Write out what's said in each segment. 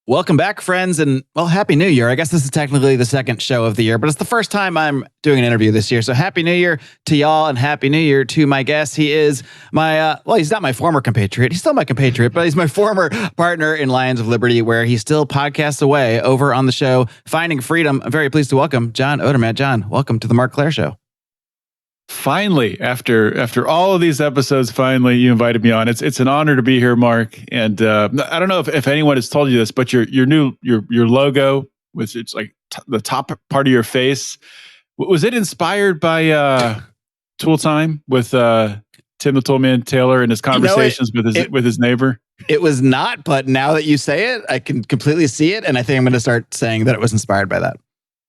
Welcome back, friends, and well, Happy New Year. I guess this is technically the second show of the year, but it's the first time I'm doing an interview this year. So Happy New Year to y'all, and Happy New Year to my guest. He is my, he's not my former compatriot. He's still my compatriot, but he's my former partner in Lions of Liberty, where he still podcasts away over on the show, Finding Freedom. I'm very pleased to welcome John Odermatt. John, welcome to the Marc Clair Show. Finally, after all of these episodes, finally you invited me on. It's an honor to be here, Mark. And I don't know if anyone has told you this, but your logo, which it's like the top part of your face, was it inspired by Tool Time with Tim the Toolman Taylor and his conversations with his neighbor? It was not, but now that you say it, I can completely see it, and I think I'm going to start saying that it was inspired by that.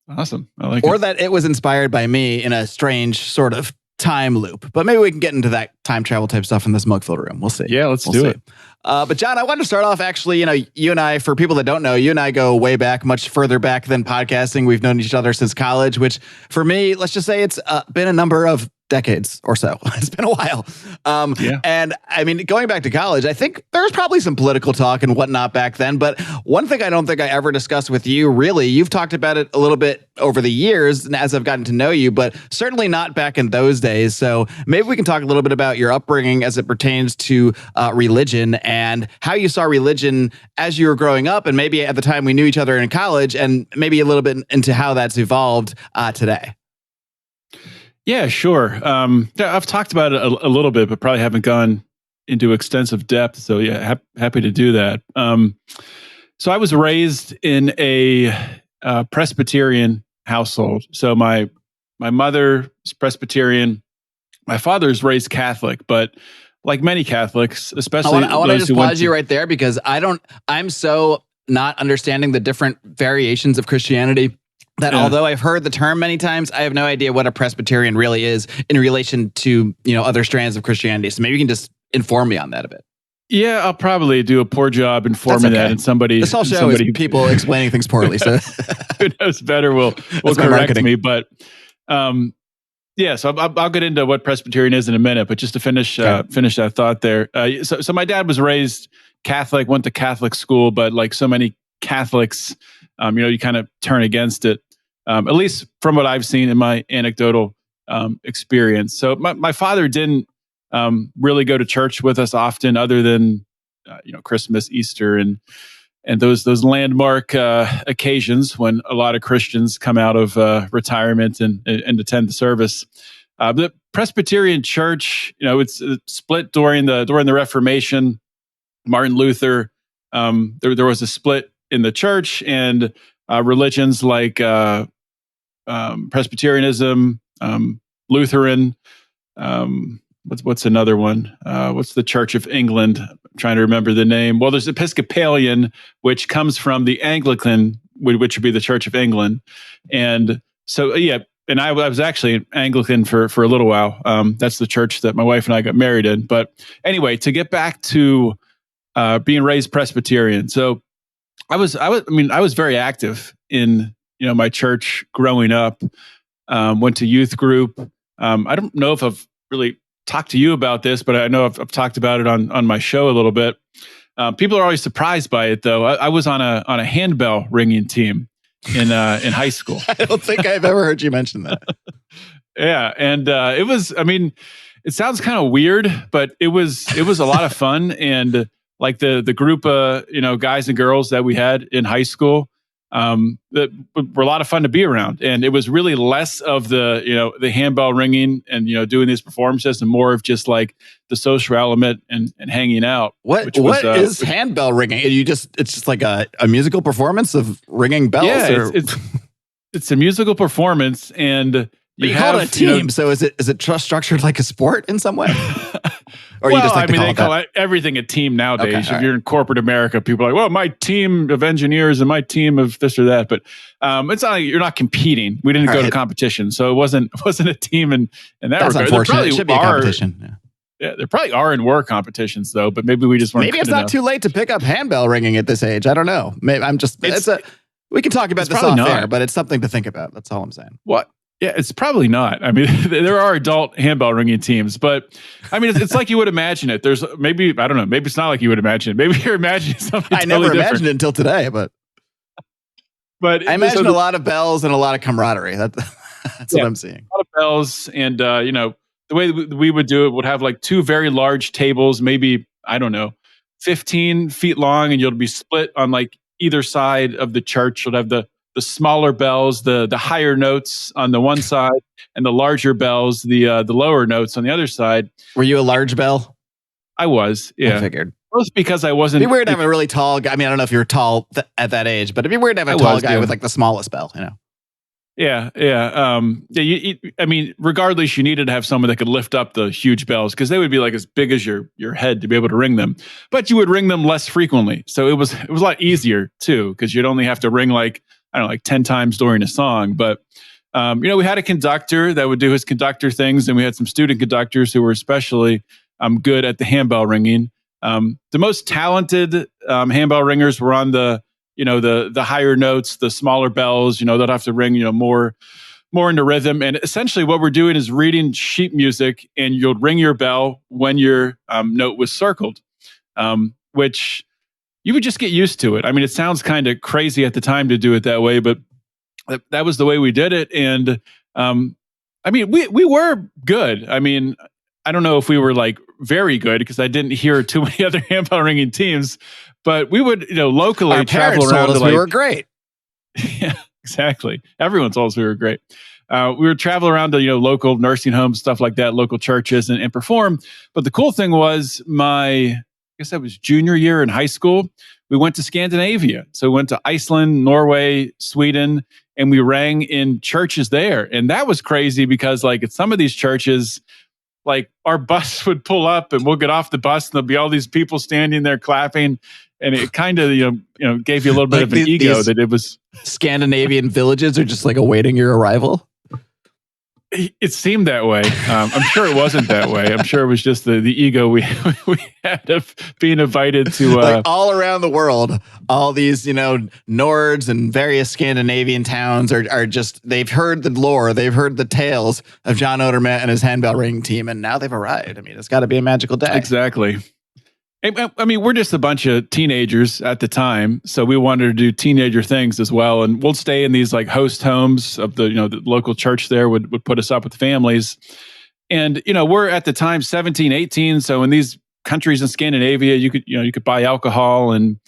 Awesome. I like it. Or that it was inspired by me in a strange sort of time loop. But maybe we can get into that time travel type stuff in this mug-filled room. We'll see. Yeah, let's do it. But John, I wanted to start off actually, you and I, for people that don't know, you and I go way back, much further back than podcasting. We've known each other since college, which for me, let's just say it's been a number of decades or so. It's been a while. And I mean, going back to college, I think there's probably some political talk and whatnot back then. But one thing I don't think I ever discussed with you, really, you've talked about it a little bit over the years as I've gotten to know you, but certainly not back in those days. So maybe we can talk a little bit about your upbringing as it pertains to religion and how you saw religion as you were growing up, and maybe at the time we knew each other in college, and maybe a little bit into how that's evolved today. Yeah, sure. I've talked about it a little bit, but probably haven't gone into extensive depth. So yeah, happy to do that. So I was raised in a Presbyterian household. So my mother is Presbyterian. My father's raised Catholic, but like many Catholics, especially I want to just pause you right there, because I'm so not understanding the different variations of Christianity that although I've heard the term many times, I have no idea what a Presbyterian really is in relation to, other strands of Christianity. So maybe you can just inform me on that a bit. Yeah, I'll probably do a poor job informing that, and somebody. This whole show is people explaining things poorly. So who knows better will correct me. But so I'll get into what Presbyterian is in a minute. But just to finish that thought there. So my dad was raised Catholic, went to Catholic school, but like so many Catholics, you kind of turn against it. At least from what I've seen in my anecdotal experience. So my father didn't really go to church with us often, other than Christmas, Easter, and those landmark occasions when a lot of Christians come out of retirement and attend the service. The Presbyterian Church, it's split during the Reformation. Martin Luther, there was a split in the church, and religions like Presbyterianism, Lutheran. What's another one? What's the Church of England? I'm trying to remember the name. Well, there's Episcopalian, which comes from the Anglican, which would be the Church of England. And so, and I was actually Anglican for a little while. That's the church that my wife and I got married in. But anyway, to get back to being raised Presbyterian. So I was very active in my church growing up. Went to youth group. I don't know if I've really talked to you about this, but I know I've talked about it on my show a little bit. People are always surprised by it, though. I was on a handbell ringing team in high school. I don't think I've ever heard you mention that. Yeah, and it was. I mean, it sounds kind of weird, but it was a lot of fun. And like the group of guys and girls that we had in high school, that were a lot of fun to be around. And it was really less of the handbell ringing and doing these performances, and more of just like the social element and hanging out. What is handbell ringing? It's just like a musical performance of ringing bells. Yeah, it's a musical performance, and you call it a team. So is it structured like a sport in some way? Or they call everything a team nowadays. Okay, if you're in corporate America, people are like, well, my team of engineers and my team of this or that. But it's not like you're not competing. We didn't go to competition. So it wasn't a team in that regard. That's unfortunate. It should be a competition. Yeah, there probably are and were competitions, though, but maybe we just weren't. Maybe it's not too late to pick up handbell ringing at this age. I don't know. Maybe we can talk about this off air, but it's something to think about. That's all I'm saying. What? Yeah, it's probably not. I mean, there are adult handbell ringing teams, but I mean, it's like you would imagine it. There's maybe, I don't know, maybe it's not like you would imagine it. Maybe you're imagining something I totally never different. imagined it until today, but I imagine a lot of bells and a lot of camaraderie. That's what I'm seeing. A lot of bells, and the way we would do it would have like two very large tables, maybe, I don't know, 15 feet long, and you'll be split on like either side of the church. You'll have the smaller bells, the higher notes on the one side, and the larger bells, the lower notes on the other side. Were you a large bell? I was, yeah. I figured. Both because I wasn't. It'd be weird to have a really tall guy. I mean, I don't know if you're tall at that age, but it'd be weird to have a tall guy with like the smallest bell, you know? Yeah. I mean, regardless, you needed to have someone that could lift up the huge bells because they would be like as big as your head to be able to ring them. But you would ring them less frequently, so it was a lot easier too because you'd only have to ring like 10 times during a song. But we had a conductor that would do his conductor things, and we had some student conductors who were especially good at the handbell ringing. The most talented handbell ringers were on the higher notes, the smaller bells. They'll have to ring more into rhythm. And essentially, what we're doing is reading sheet music, and you'll ring your bell when your note was circled, which you would just get used to it. I mean, it sounds kind of crazy at the time to do it that way, but that was the way we did it. And I mean, we were good. I mean, I don't know if we were like very good because I didn't hear too many other handbell ringing teams, but we would, locally Our travel around. Told us we were great. Yeah, exactly. Everyone told us we were great. We would travel around to local nursing homes, stuff like that, local churches, and perform. But the cool thing was I guess that was junior year in high school. We went to Scandinavia. So we went to Iceland, Norway, Sweden, and we rang in churches there. And that was crazy because like at some of these churches, like our bus would pull up and we'll get off the bus and there'll be all these people standing there clapping. And it kind of, gave you a little bit of an ego that it was. Scandinavian villages are just like awaiting your arrival. It seemed that way. I'm sure it wasn't that way. I'm sure it was just the ego we had of being invited to. Like all around the world, all these, Nords and various Scandinavian towns are just, they've heard the lore, they've heard the tales of John Odermatt and his handbell ringing team, and now they've arrived. I mean, it's got to be a magical day. Exactly. I mean, we're just a bunch of teenagers at the time, so we wanted to do teenager things as well. And we'll stay in these like host homes of the local church there would put us up with families. And, we're at the time 17, 18. So in these countries in Scandinavia, you could buy alcohol, and,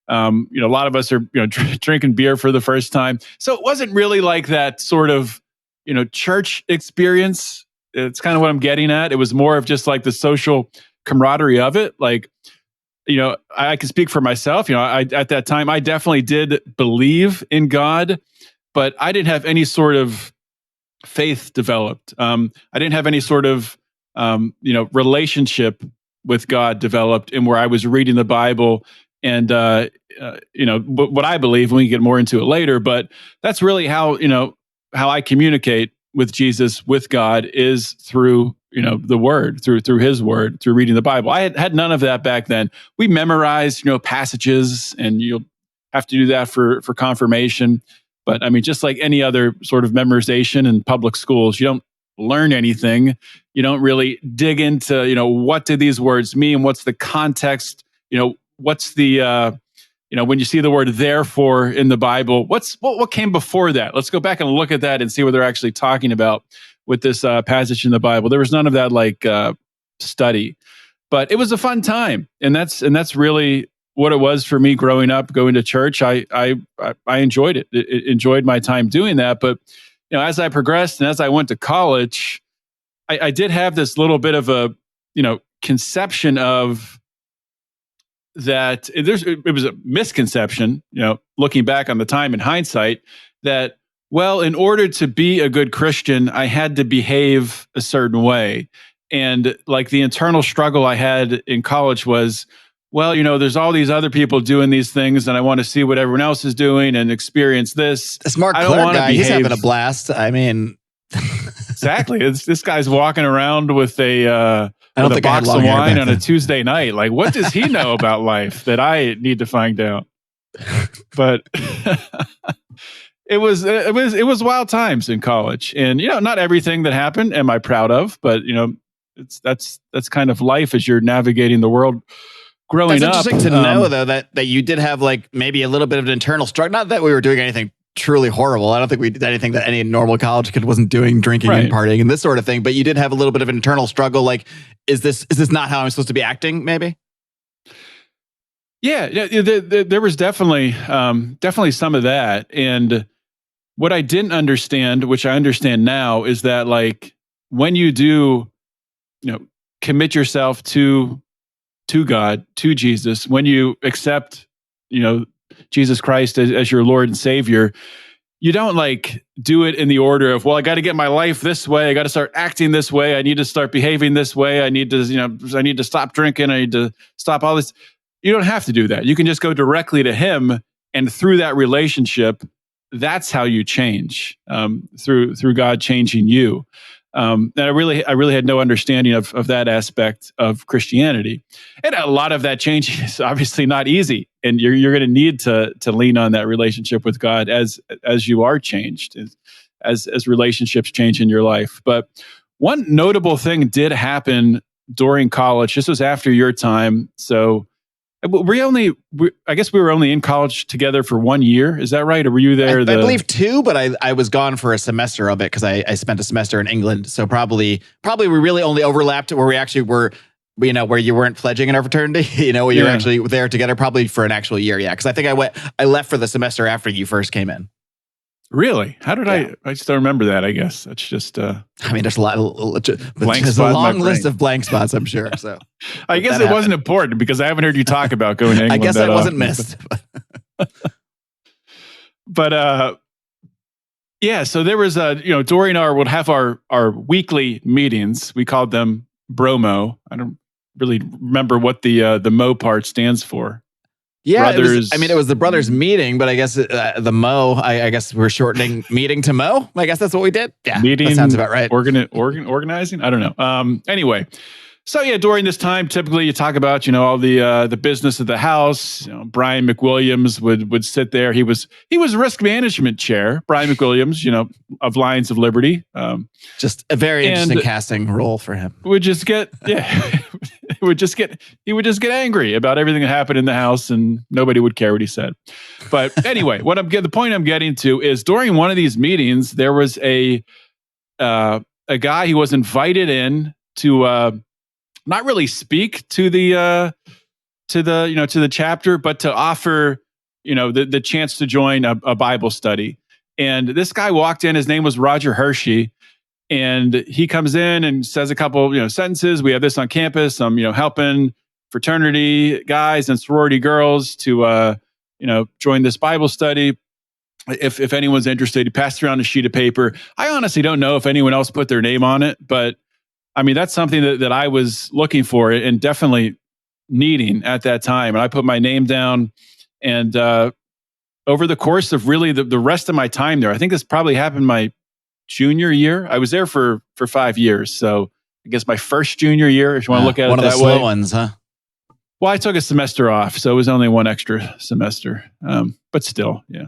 a lot of us are, drinking beer for the first time. So it wasn't really like that sort of, church experience. It's kind of what I'm getting at. It was more of just like the social camaraderie of it. Like, I can speak for myself. At that time, I definitely did believe in God, but I didn't have any sort of faith developed. I didn't have any sort of, relationship with God developed, in where I was reading the Bible and, what I believe. We can get more into it later, but that's really how I communicate with Jesus, with God, is through the word, through his word, through reading the Bible. I had none of that back then. We memorized passages, and you'll have to do that for confirmation. But I mean, just like any other sort of memorization in public schools, you don't learn anything. You don't really dig into what do these words mean? What's the context? What's the when you see the word therefore in the Bible, what came before that? Let's go back and look at that and see what they're actually talking about with this passage in the Bible. There was none of that like study, but it was a fun time, and that's really what it was for me growing up, going to church. I enjoyed it. Enjoyed my time doing that. But as I progressed and as I went to college, I did have this little bit of a conception of that. It was a misconception, looking back on the time in hindsight, that, well, in order to be a good Christian, I had to behave a certain way. And like the internal struggle I had in college was, well, there's all these other people doing these things, and I want to see what everyone else is doing and experience this. This Mark guy, he's having a blast. I mean, exactly. This guy's walking around with a box of wine on a Tuesday night. Like, what does he know about life that I need to find out? But it was wild times in college, and not everything that happened am I proud of, but that's kind of life as you're navigating the world growing up. That's interesting to know, though, that you did have like maybe a little bit of an internal struggle. Not that we were doing anything truly horrible. I don't think we did anything that any normal college kid wasn't doing, drinking and partying and this sort of thing. But you did have a little bit of an internal struggle. Like, is this not how I'm supposed to be acting? Maybe. Yeah, there was definitely some of that. And what I didn't understand, which I understand now, is that like when you do, commit yourself to God, to Jesus, when you accept, Jesus Christ as your Lord and Savior, you don't like do it in the order of, well, I got to get my life this way. I got to start acting this way. I need to start behaving this way. I need to stop drinking. I need to stop all this. You don't have to do that. You can just go directly to Him, and through that relationship, that's how you change, through God changing you. And I really had no understanding of that aspect of Christianity, and a lot of that changing is obviously not easy. And you're going to need to lean on that relationship with God as you are changed, as relationships change in your life. But one notable thing did happen during college. This was after your time, so. I guess we were only in college together for 1 year. Is that right? Or were you there? I believe 2, but I was gone for a semester of it because I spent a semester in England. So probably we really only overlapped where we actually were, where you weren't pledging in our fraternity, where you're actually there together, probably for an actual year. Yeah. Because I think I left for the semester after you first came in. Really? How did I just don't remember that, I guess. That's just... there's a lot there's a long list of blank spots, I'm sure. So I guess it wasn't important because I haven't heard you talk about going to England. I guess that wasn't missed. But so there was during we'd have our weekly meetings. We called them bromo. I don't really remember what the mo part stands for. Yeah, it was the brothers meeting, but I guess the Mo, I guess we're shortening meeting to Mo. I guess that's what we did. Yeah, meeting, that sounds about right. Organizing? I don't know. Anyway, so yeah, during this time, typically you talk about, all the business of the house. Brian McWilliams would sit there. He was risk management chair, Brian McWilliams, of Lions of Liberty. Just a very interesting casting role for him. He would just get angry about everything that happened in the house, and nobody would care what he said. But anyway, the point I'm getting to is during one of these meetings, there was a guy who was invited in to not really speak to the chapter, but to offer the chance to join a Bible study. And this guy walked in. His name was Roger Hershey. And he comes in and says a couple, sentences. We have this on campus. I'm, helping fraternity guys and sorority girls to, join this Bible study. If anyone's interested, he passed around a sheet of paper. I honestly don't know if anyone else put their name on it, but I mean, that's something that I was looking for and definitely needing at that time. And I put my name down, and over the course of really the rest of my time there, I think this probably happened my junior year. I was there for 5 years. So I guess my first junior year, if you want to look at it that way. One of the slow ones, huh? Well, I took a semester off, so it was only one extra semester. But still, yeah.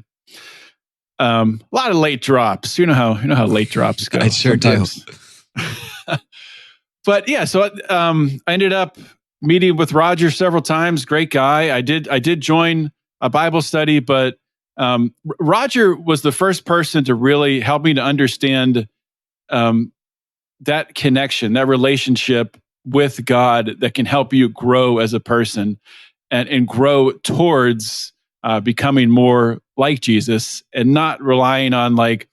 A lot of late drops. You know how late drops go. I sure sometimes. Do. But yeah, so I ended up meeting with Roger several times. Great guy. I did join a Bible study, but Roger was the first person to really help me to understand that connection, that relationship with God that can help you grow as a person and grow towards becoming more like Jesus, and not relying on like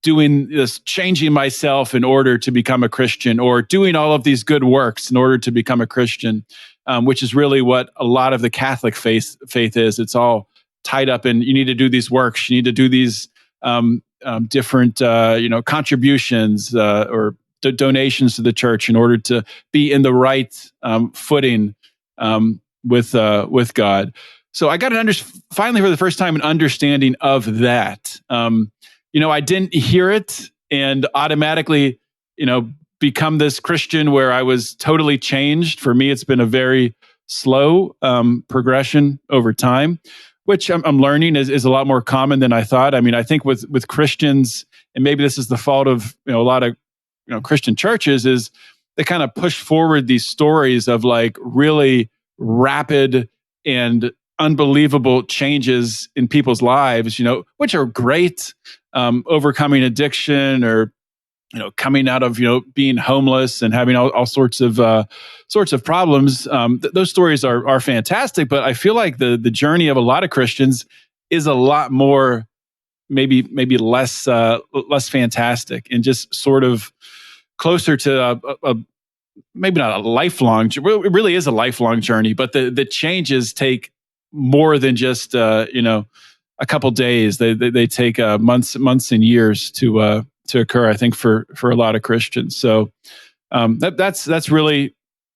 doing this, changing myself in order to become a Christian, or doing all of these good works in order to become a Christian, which is really what a lot of the Catholic faith is. It's all tied up in, you need to do these works, you need to do these different contributions or donations to the church in order to be in the right footing with God. So I got finally for the first time an understanding of that. I didn't hear it and automatically, become this Christian where I was totally changed. For me, it's been a very slow progression over time. which I'm learning is a lot more common than I thought. I mean, I think with Christians, and maybe this is the fault of a lot of Christian churches, is they kind of push forward these stories of like really rapid and unbelievable changes in people's lives, which are great, overcoming addiction or coming out of being homeless and having all sorts of problems. Those stories are fantastic, but I feel like the journey of a lot of Christians is a lot more maybe less fantastic and just sort of closer to a maybe not a lifelong. It really is a lifelong journey, but the changes take more than just a couple days. They take months and years to occur, I think, for a lot of Christians. So that's really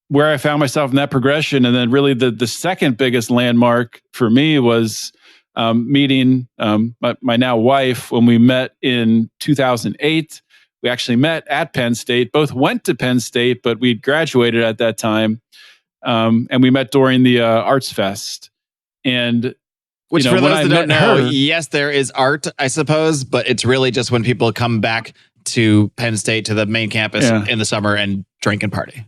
where I found myself in that progression. And then really the second biggest landmark for me was meeting my now wife when we met in 2008. We actually met at Penn State, both went to Penn State, but we'd graduated at that time. And we met during the Arts Fest. And which, for those that don't know, yes, there is art, I suppose, but it's really just when people come back to Penn State, to the main campus in the summer and drink and party.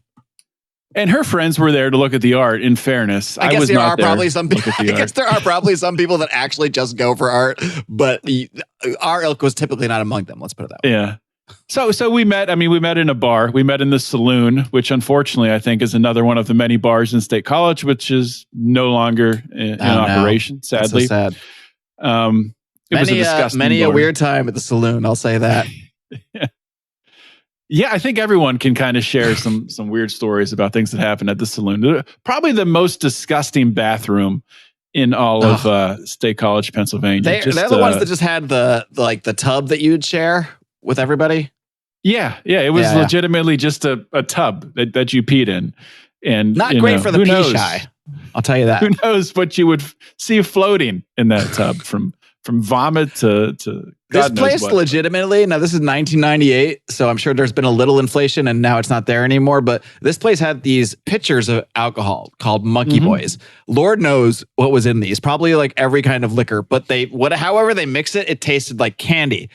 And her friends were there to look at the art, in fairness. I guess there are probably some people that actually just go for art, but our ilk was typically not among them. Let's put it that way. Yeah. So we met. I mean, we met in a bar. We met in the saloon, which unfortunately I think is another one of the many bars in State College, which is no longer in operation. Sadly, that's so sad. It was a disgusting many bar. A weird time at the saloon. I'll say that. Yeah, I think everyone can kind of share some weird stories about things that happened at the saloon. Probably the most disgusting bathroom in all of State College, Pennsylvania. They're the ones that just had the tub that you'd share with everybody. Yeah. It was legitimately just a tub that you peed in, and not great for the pee shy. I'll tell you that. Who knows what you would see floating in that tub from vomit to this God place knows what. Legitimately, now this is 1998, so I'm sure there's been a little inflation and now it's not there anymore, but this place had these pitchers of alcohol called Monkey Boys. Lord knows what was in these, probably like every kind of liquor, but however they mix it, it tasted like candy.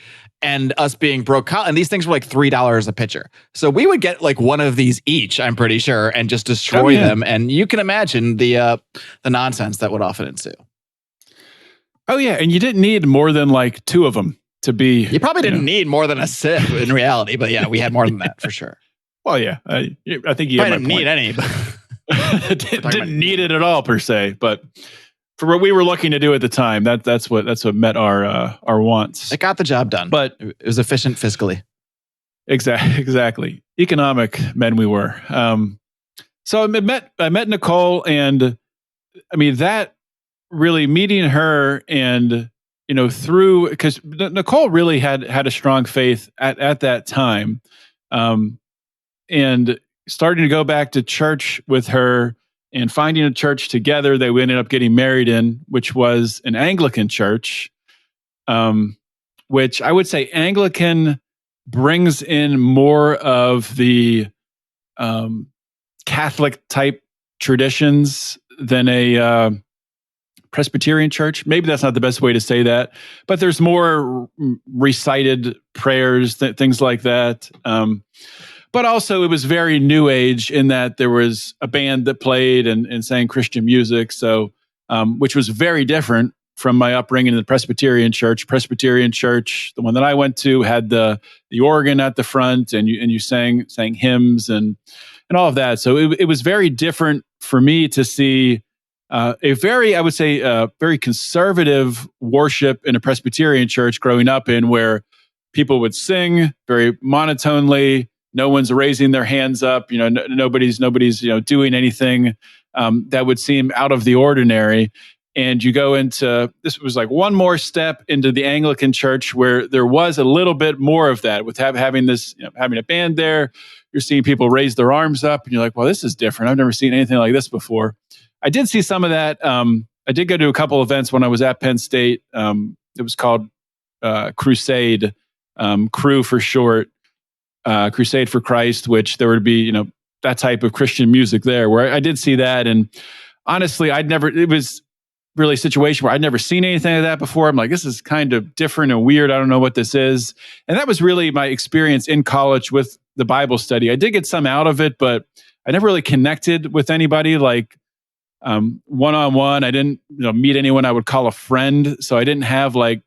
And us being broke, and these things were like $3 a pitcher. So we would get like one of these each, I'm pretty sure, and just destroy them. And you can imagine the nonsense that would often ensue. Oh yeah, and you didn't need more than like two of them to be. You probably didn't need more than a sip in reality, but yeah, we had more than that for sure. Well, yeah, I think you didn't need any. Didn't need it at all per se, but for what we were looking to do at the time, that's what met our wants. It got the job done, but it was efficient fiscally. Exactly. Economic men we were. So I met Nicole, and I mean that really meeting her, and through, because Nicole really had a strong faith at that time, and starting to go back to church with her. And finding a church together that we ended up getting married in, which was an Anglican church, which I would say Anglican brings in more of the Catholic type traditions than a Presbyterian church. Maybe that's not the best way to say that, but there's more recited prayers, things like that. But also it was very new age in that there was a band that played and sang Christian music. So, which was very different from my upbringing in the Presbyterian Church. Presbyterian Church, the one that I went to, had the organ at the front, and you sang hymns and all of that. So it was very different for me to see a very, I would say, very conservative worship in a Presbyterian church growing up in, where people would sing very monotonely. No one's raising their hands up. Nobody's doing anything that would seem out of the ordinary. And you go into, this was like one more step into the Anglican Church, where there was a little bit more of that, with having a band there. You're seeing people raise their arms up, and you're like, well, this is different. I've never seen anything like this before. I did see some of that. I did go to a couple events when I was at Penn State. It was called Crusade, Crew for short. Crusade for Christ, which there would be, that type of Christian music there, where I did see that. And honestly, it was really a situation where I'd never seen anything like that before. I'm like, this is kind of different and weird. I don't know what this is. And that was really my experience in college with the Bible study. I did get some out of it, but I never really connected with anybody like one-on-one. I didn't meet anyone I would call a friend. So I didn't have like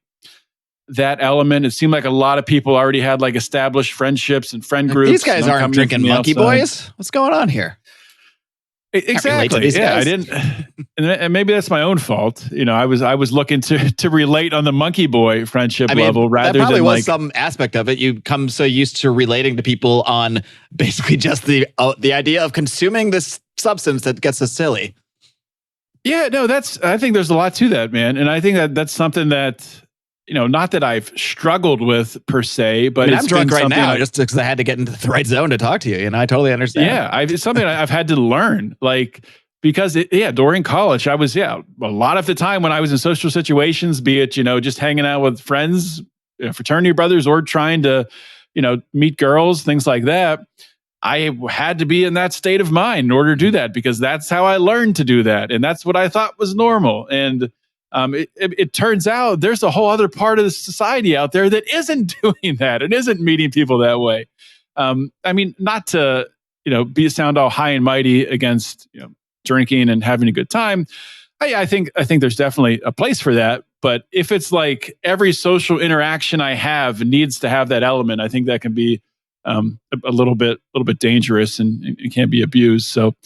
that element. It seemed like a lot of people already had like established friendships and friend groups. These guys aren't drinking monkey boys. What's going on here? Exactly. Yeah, I didn't, and maybe that's my own fault. I was looking to relate on the monkey boy friendship level rather that probably than was some aspect of it. You come so used to relating to people on basically just the idea of consuming this substance that gets us silly. Yeah, no, I think there's a lot to that, man, and I think that's something that. Not that I've struggled with per se, but I'm drunk right now just because I had to get into the right zone to talk to you. I totally understand. Yeah, it's something I've had to learn, because during college, I was, a lot of the time when I was in social situations, be it, just hanging out with friends, fraternity brothers, or trying to, meet girls, things like that. I had to be in that state of mind in order to do that, because that's how I learned to do that. And that's what I thought was normal. And it turns out there's a whole other part of the society out there that isn't doing that and isn't meeting people that way. Not to sound all high and mighty against drinking and having a good time. I think there's definitely a place for that. But if it's like every social interaction I have needs to have that element, I think that can be a little bit dangerous and it can be abused. So.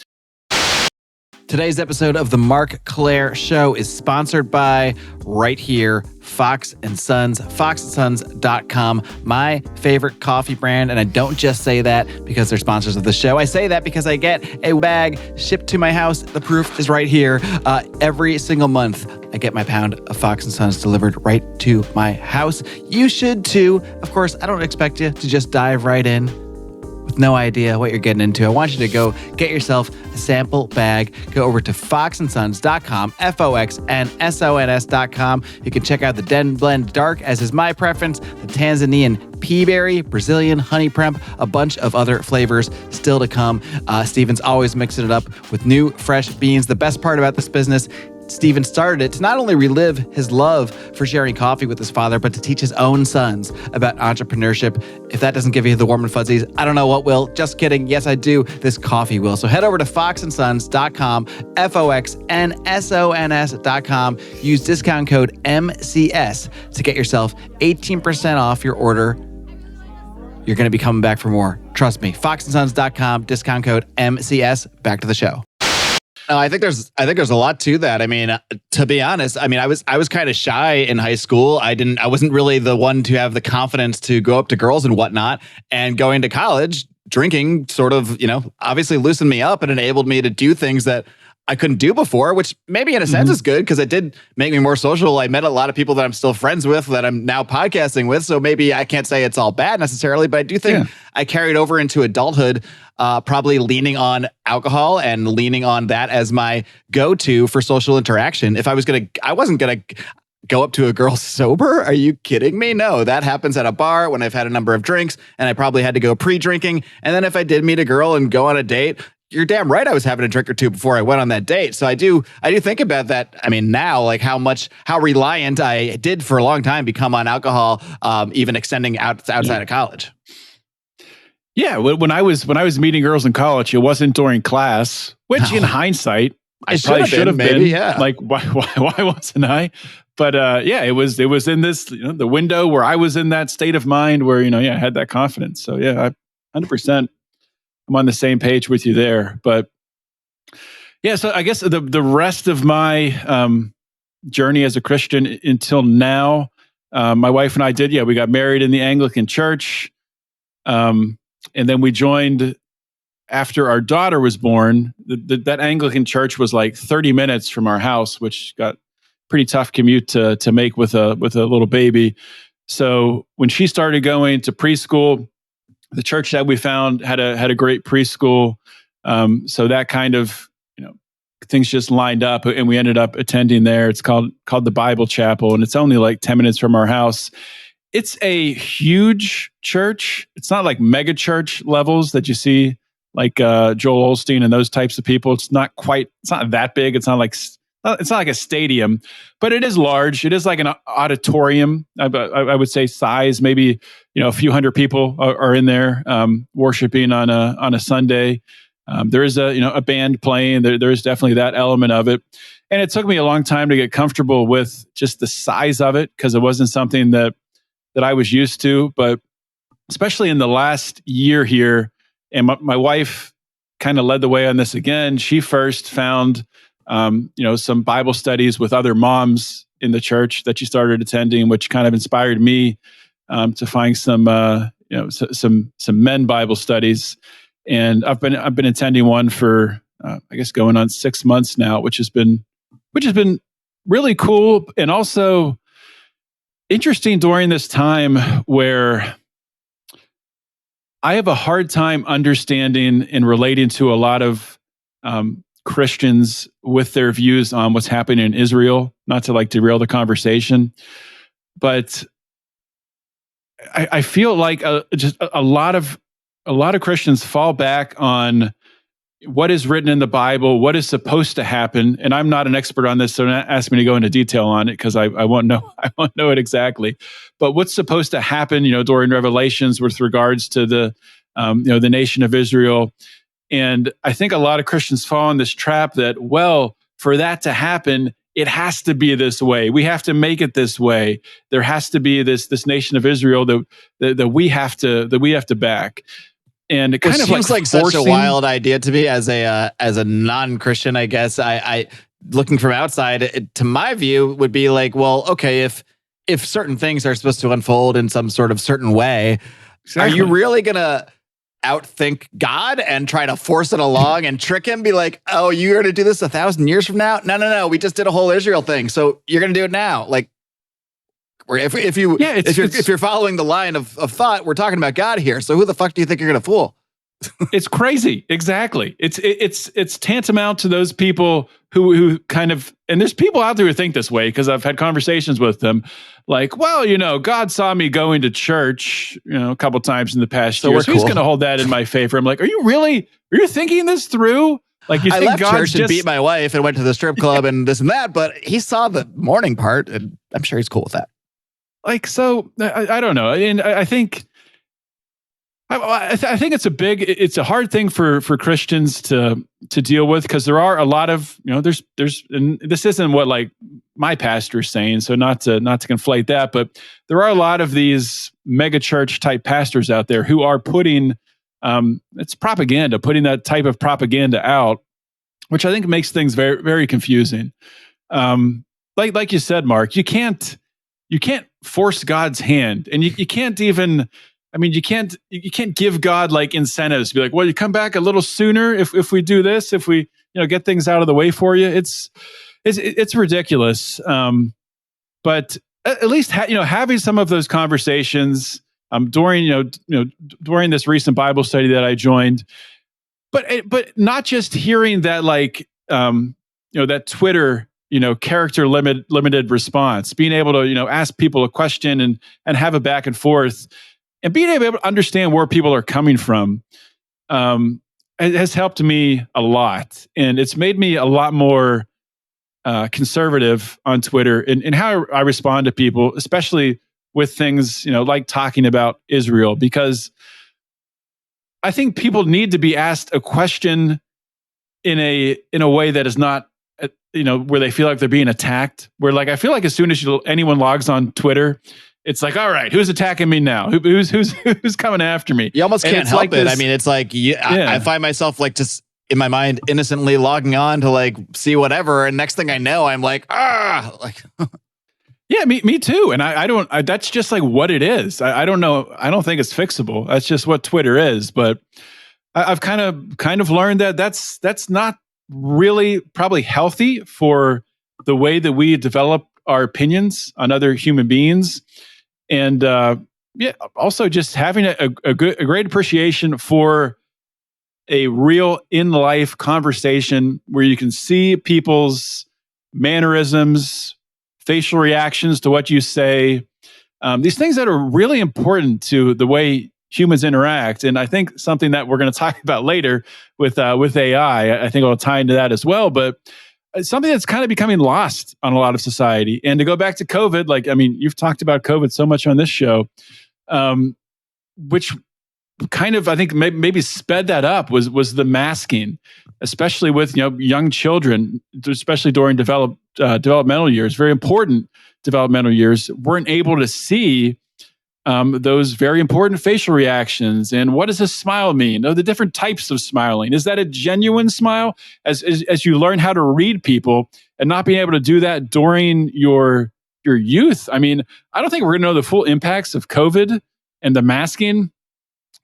Today's episode of the Marc Clair Show is sponsored by right here, Fox & Sons, foxandsons.com, my favorite coffee brand. And I don't just say that because they're sponsors of the show. I say that because I get a bag shipped to my house. The proof is right here. Every single month, I get my pound of Fox & Sons delivered right to my house. You should too. Of course, I don't expect you to just dive right in with no idea what you're getting into. I want you to go get yourself a sample bag. Go over to foxandsons.com, foxnsons.com. You can check out the Den Blend Dark, as is my preference, the Tanzanian Peaberry, Brazilian Honey Premp, a bunch of other flavors still to come. Steven's always mixing it up with new, fresh beans. The best part about this business, Stephen started it to not only relive his love for sharing coffee with his father, but to teach his own sons about entrepreneurship. If that doesn't give you the warm and fuzzies, I don't know what will. Just kidding. Yes, I do. This coffee will. So head over to foxandsons.com, foxnsons.com. Use discount code MCS to get yourself 18% off your order. You're going to be coming back for more. Trust me. foxandsons.com, discount code MCS. Back to the show. No, I think there's a lot to that. To be honest, I was kind of shy in high school. I wasn't really the one to have the confidence to go up to girls and whatnot. And going to college, drinking sort of, obviously loosened me up and enabled me to do things that I couldn't do before, which maybe in a sense is good because it did make me more social. I met a lot of people that I'm still friends with that I'm now podcasting with. So maybe I can't say it's all bad necessarily, but I do think I carried over into adulthood, probably leaning on alcohol and leaning on that as my go-to for social interaction. I wasn't going to go up to a girl sober. Are you kidding me? No, that happens at a bar when I've had a number of drinks and I probably had to go pre-drinking. And then if I did meet a girl and go on a date, you're damn right I was having a drink or two before I went on that date. So I do think about that. Now, like how reliant I did for a long time become on alcohol, even extending outside of college. Yeah, when I was meeting girls in college, it wasn't during class, which in hindsight, I probably should have been. Yeah. Like why wasn't I? But it was in this the window where I was in that state of mind where I had that confidence. So I 100%. I'm on the same page with you there. But so I guess the rest of my journey as a Christian until now, my wife and I we got married in the Anglican Church. And then we joined after our daughter was born. That Anglican Church was like 30 minutes from our house, which got pretty tough commute to make with a little baby. So when she started going to preschool, the church that we found had a great preschool. So that kind of, things just lined up and we ended up attending there. It's called the Bible Chapel and it's only like 10 minutes from our house. It's a huge church. It's not like mega church levels that you see like Joel Osteen and those types of people. It's not that big. It's not like it's not like a stadium, but it is large. It is like an auditorium. I would say size, maybe, a few hundred people are in there worshiping on a Sunday. There is a band playing. There is definitely that element of it. And it took me a long time to get comfortable with just the size of it, because it wasn't something that I was used to. But especially in the last year here, and my wife kind of led the way on this again. She first found some Bible studies with other moms in the church that she started attending, which kind of inspired me to find some men Bible studies. And I've been attending one for I guess going on 6 months now, which has been really cool, and also interesting during this time where I have a hard time understanding and relating to a lot of Christians with their views on what's happening in Israel. Not to derail the conversation, but I feel like just a lot of Christians fall back on what is written in the Bible, what is supposed to happen. And I'm not an expert on this, so don't ask me to go into detail on it, because I won't know. I won't know it exactly. But what's supposed to happen, during Revelations with regards to the nation of Israel. And I think a lot of Christians fall in this trap that, well, for that to happen, it has to be this way. We have to make it this way. There has to be this nation of Israel that we have to back. And it kind of seems like such a wild idea to me as a non-Christian, I guess. I looking from outside, to my view, would be like, well, okay, if certain things are supposed to unfold in some sort of certain way, exactly. Are you really gonna outthink God and try to force it along and trick him? Be like, oh, you're gonna do this 1,000 years from now? No. We just did a whole Israel thing, so you're gonna do it now. Like, if you're following the line of thought, we're talking about God here. So who the fuck do you think you're going to fool? It's crazy. Exactly. It's tantamount to those people who kind of, and there's people out there who think this way, because I've had conversations with them. Like, well, God saw me going to church, a couple times in the past year, so he's going to hold that in my favor. I'm like, are you thinking this through? Like, you think left church and beat my wife and went to the strip club and this and that, but he saw the morning part, and I'm sure he's cool with that. So I don't know. And I think it's a hard thing for Christians to deal with, because there are a lot of, there's, and this isn't what my pastor's saying, so not to conflate that, but there are a lot of these mega church type pastors out there who are putting, it's propaganda, putting that type of propaganda out, which I think makes things very, very confusing. Like you said, Mark, you can't force God's hand, and you can't even, you can't give God incentives to be like, well, you come back a little sooner if we do this, if we get things out of the way for you. It's ridiculous. But at least having some of those conversations during during this recent Bible study that I joined, but not just hearing that that Twitter character limited response, being able to, ask people a question and have a back and forth, and being able to understand where people are coming from, has helped me a lot. And it's made me a lot more conservative on Twitter in how I respond to people, especially with things, like talking about Israel, because I think people need to be asked a question in a way that is not, where they feel like they're being attacked. Where I feel like as soon as anyone logs on Twitter, it's like, all right, who's attacking me now? Who's coming after me? You almost can't help it. It's like, I find myself just in my mind innocently logging on to see whatever, and next thing I know, I'm like, Yeah, me too. And I don't. That's just what it is. I don't know. I don't think it's fixable. That's just what Twitter is. But I've kind of learned that that's not really probably healthy for the way that we develop our opinions on other human beings. And also just having a great appreciation for a real in life conversation where you can see people's mannerisms, facial reactions to what you say, these things that are really important to the way humans interact. And I think something that we're going to talk about later with AI, I think it'll tie into that as well. But something that's kind of becoming lost on a lot of society. And to go back to COVID, like, I mean, you've talked about COVID so much on this show, which kind of, I think, maybe sped that up was the masking, especially with, young children, especially during developmental years, very important developmental years, weren't able to see those very important facial reactions. And what does a smile mean? The different types of smiling. Is that a genuine smile? As you learn how to read people and not being able to do that during your youth. I mean, I don't think we're going to know the full impacts of COVID and the masking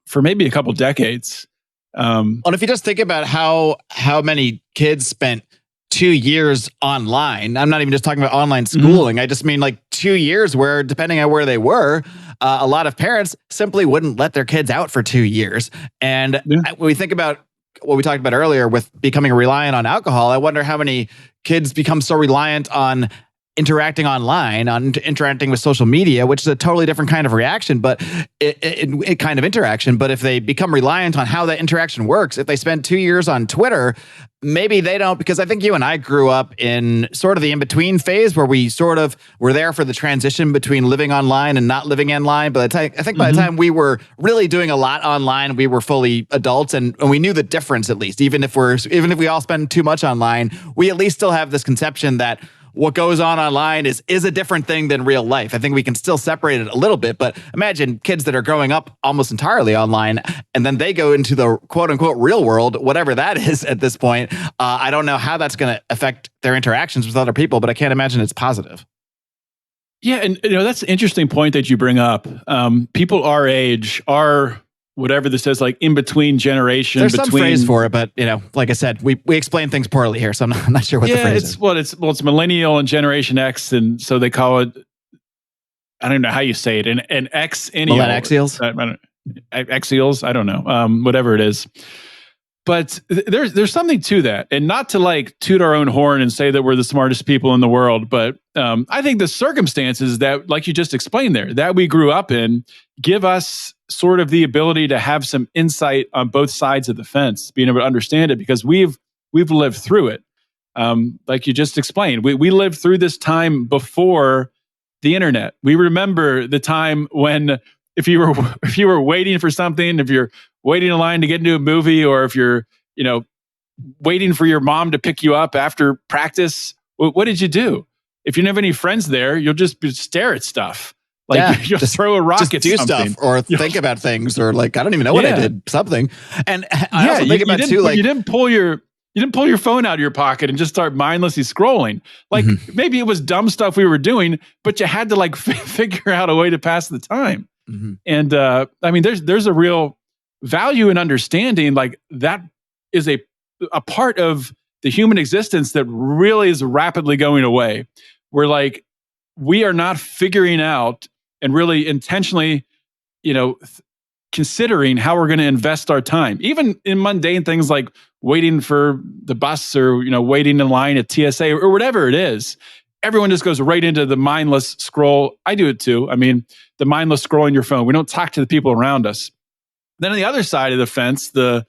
for maybe a couple decades. Well, if you just think about how many kids spent 2 years online, I'm not even just talking about online schooling. I just mean like 2 years where, depending on where they were, a lot of parents simply wouldn't let their kids out for 2 years. And when we think about what we talked about earlier with becoming reliant on alcohol, I wonder how many kids become so reliant on interacting online, on interacting with social media, which is a totally different kind of reaction, but it kind of interaction. But if they become reliant on how that interaction works, if they spend 2 years on Twitter, maybe they don't, because I think you and I grew up in sort of the in-between phase where we sort of were there for the transition between living online and not living online. But I think by the time we were really doing a lot online, we were fully adults and we knew the difference, at least. Even if we all spend too much online, we at least still have this conception that what goes on online is a different thing than real life. I think we can still separate it a little bit, but imagine kids that are growing up almost entirely online, and then they go into the quote unquote real world, whatever that is at this point. I don't know how that's going to affect their interactions with other people, but I can't imagine it's positive. Yeah, and that's an interesting point that you bring up. People our age are, whatever this is, like in between generation. There's some phrase for it, but like I said, we explain things poorly here, so I'm not sure what the phrase is. It's millennial and Generation X, and so they call it. I don't know how you say it. An X-ennial. Millennials. Axials. I don't know. Whatever it is. But there's something to that, and not to like toot our own horn and say that we're the smartest people in the world, but I think the circumstances that, like you just explained there, that we grew up in, give us sort of the ability to have some insight on both sides of the fence, being able to understand it because we've lived through it. Like you just explained, we lived through this time before the internet. We remember the time when if you were waiting for something, if you're waiting in line to get into a movie, or if you're waiting for your mom to pick you up after practice, what did you do? If you don't have any friends there, you'll just stare at stuff. Like you'll just throw a rock at do something. Stuff or think about things, or like, I don't even know what I did, something. And I also think about too, like, you didn't pull your phone out of your pocket and just start mindlessly scrolling. Like maybe it was dumb stuff we were doing, but you had to like figure out a way to pass the time. And I mean, there's a real value in understanding like that is a part of the human existence that really is rapidly going away. Where like we are not figuring out and really intentionally, considering how we're going to invest our time, even in mundane things like waiting for the bus or, waiting in line at TSA or whatever it is. Everyone just goes right into the mindless scroll. I do it too. I mean, the mindless scrolling your phone. We don't talk to the people around us. Then on the other side of the fence, the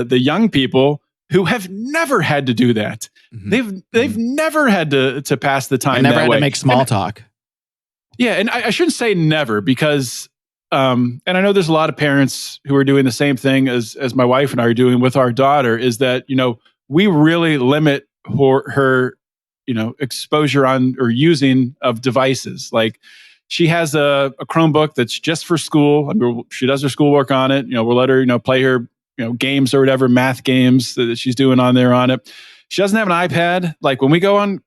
young people who have never had to do that. They've never had to pass the time. Never that had way. To make small talk. Yeah, and I shouldn't say never because, and I know there's a lot of parents who are doing the same thing as my wife and I are doing with our daughter. Is that we really limit her exposure on or using of devices. Like she has a Chromebook that's just for school. I mean, she does her schoolwork on it. We'll let her play her games or whatever, math games that she's doing on it. She doesn't have an iPad. Like when we go on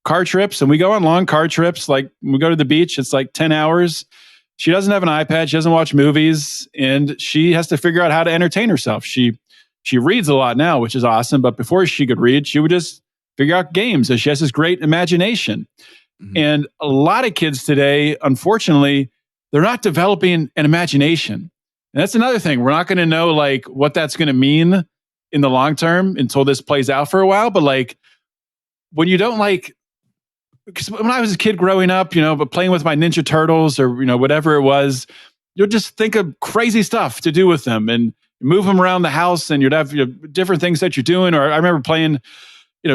car trips and we go on long car trips, like when we go to the beach, it's like 10 hours. She doesn't have an iPad. She doesn't watch movies, and she has to figure out how to entertain herself. She reads a lot now, which is awesome. But before she could read, she would just figure out games. And she has this great imagination. And a lot of kids today, unfortunately, they're not developing an imagination. And that's another thing. We're not going to know like what that's going to mean in the long term until this plays out for a while. But like when you don't like, because when I was a kid growing up, but playing with my Ninja Turtles or, whatever it was, you'll just think of crazy stuff to do with them and move them around the house, and you'd have different things that you're doing. Or I remember playing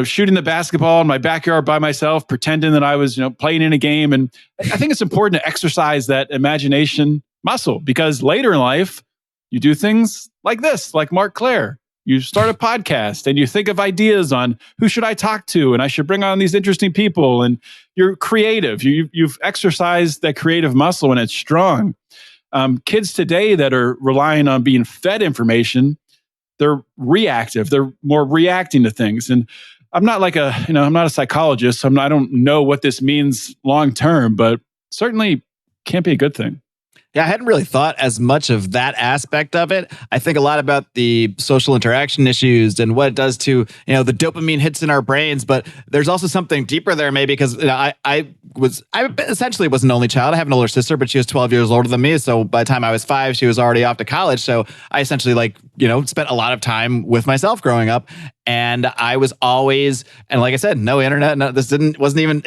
shooting the basketball in my backyard by myself, pretending that I was, playing in a game. And I think it's important to exercise that imagination muscle, because later in life, you do things like this, like Marc Clair. You start a podcast and you think of ideas on who should I talk to, and I should bring on these interesting people. And you're creative. You've exercised that creative muscle, and it's strong. Kids today that are relying on being fed information, they're reactive. They're more reacting to things. And I'm not like I'm not a psychologist. So I don't know what this means long term, but certainly can't be a good thing. Yeah, I hadn't really thought as much of that aspect of it. I think a lot about the social interaction issues and what it does to, the dopamine hits in our brains. But there's also something deeper there, maybe, because I essentially was an only child. I have an older sister, but she was 12 years older than me. So by the time I was 5, she was already off to college. So I essentially spent a lot of time with myself growing up. And I was always, and like I said, no internet. No, this didn't even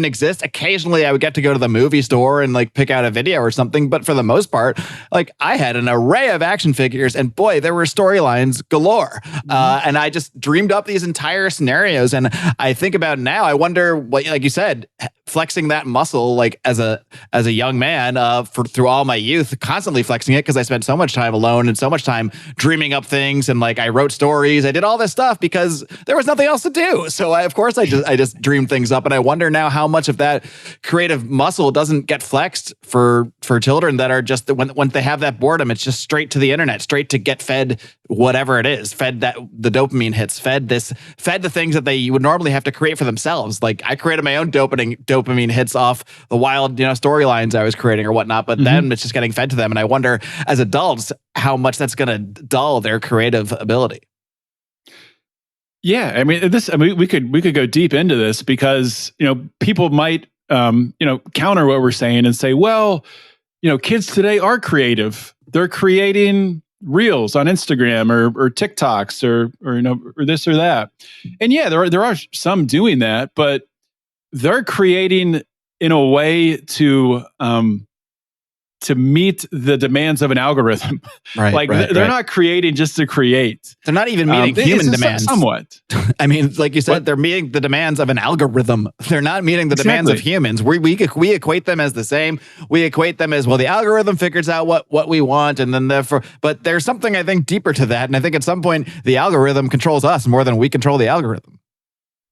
exist. Occasionally, I would get to go to the movie store and pick out a video or something. But for the most part, I had an array of action figures, and boy, there were storylines galore. And I just dreamed up these entire scenarios. And I think about now, I wonder what, like you said, flexing that muscle, as a young man, through all my youth, constantly flexing it, because I spent so much time alone and so much time dreaming up things, and I wrote stories, I did all this stuff because there was nothing else to do. So I just dreamed things up, and I wonder now how much of that creative muscle doesn't get flexed for children that are just when they have that boredom, it's just straight to the internet, straight to get fed whatever it is, fed that the dopamine hits, fed the things that they would normally have to create for themselves. I created my own dopamine hits off the wild, storylines I was creating or whatnot, but then it's just getting fed to them. And I wonder, as adults, how much that's going to dull their creative ability. Yeah, we could go deep into this, because people might counter what we're saying and say, well, kids today are creative. They're creating reels on Instagram or TikToks or this or that. And yeah, there are some doing that, but they're creating in a way to meet the demands of an algorithm. Right. They're not creating just to create. They're not even meeting human demands. Somewhat. Like you said, they're meeting the demands of an algorithm. They're not meeting the demands of humans. We equate them as the same. We equate them as, well, the algorithm figures out what we want, and then but there's something, I think, deeper to that. And I think at some point the algorithm controls us more than we control the algorithm.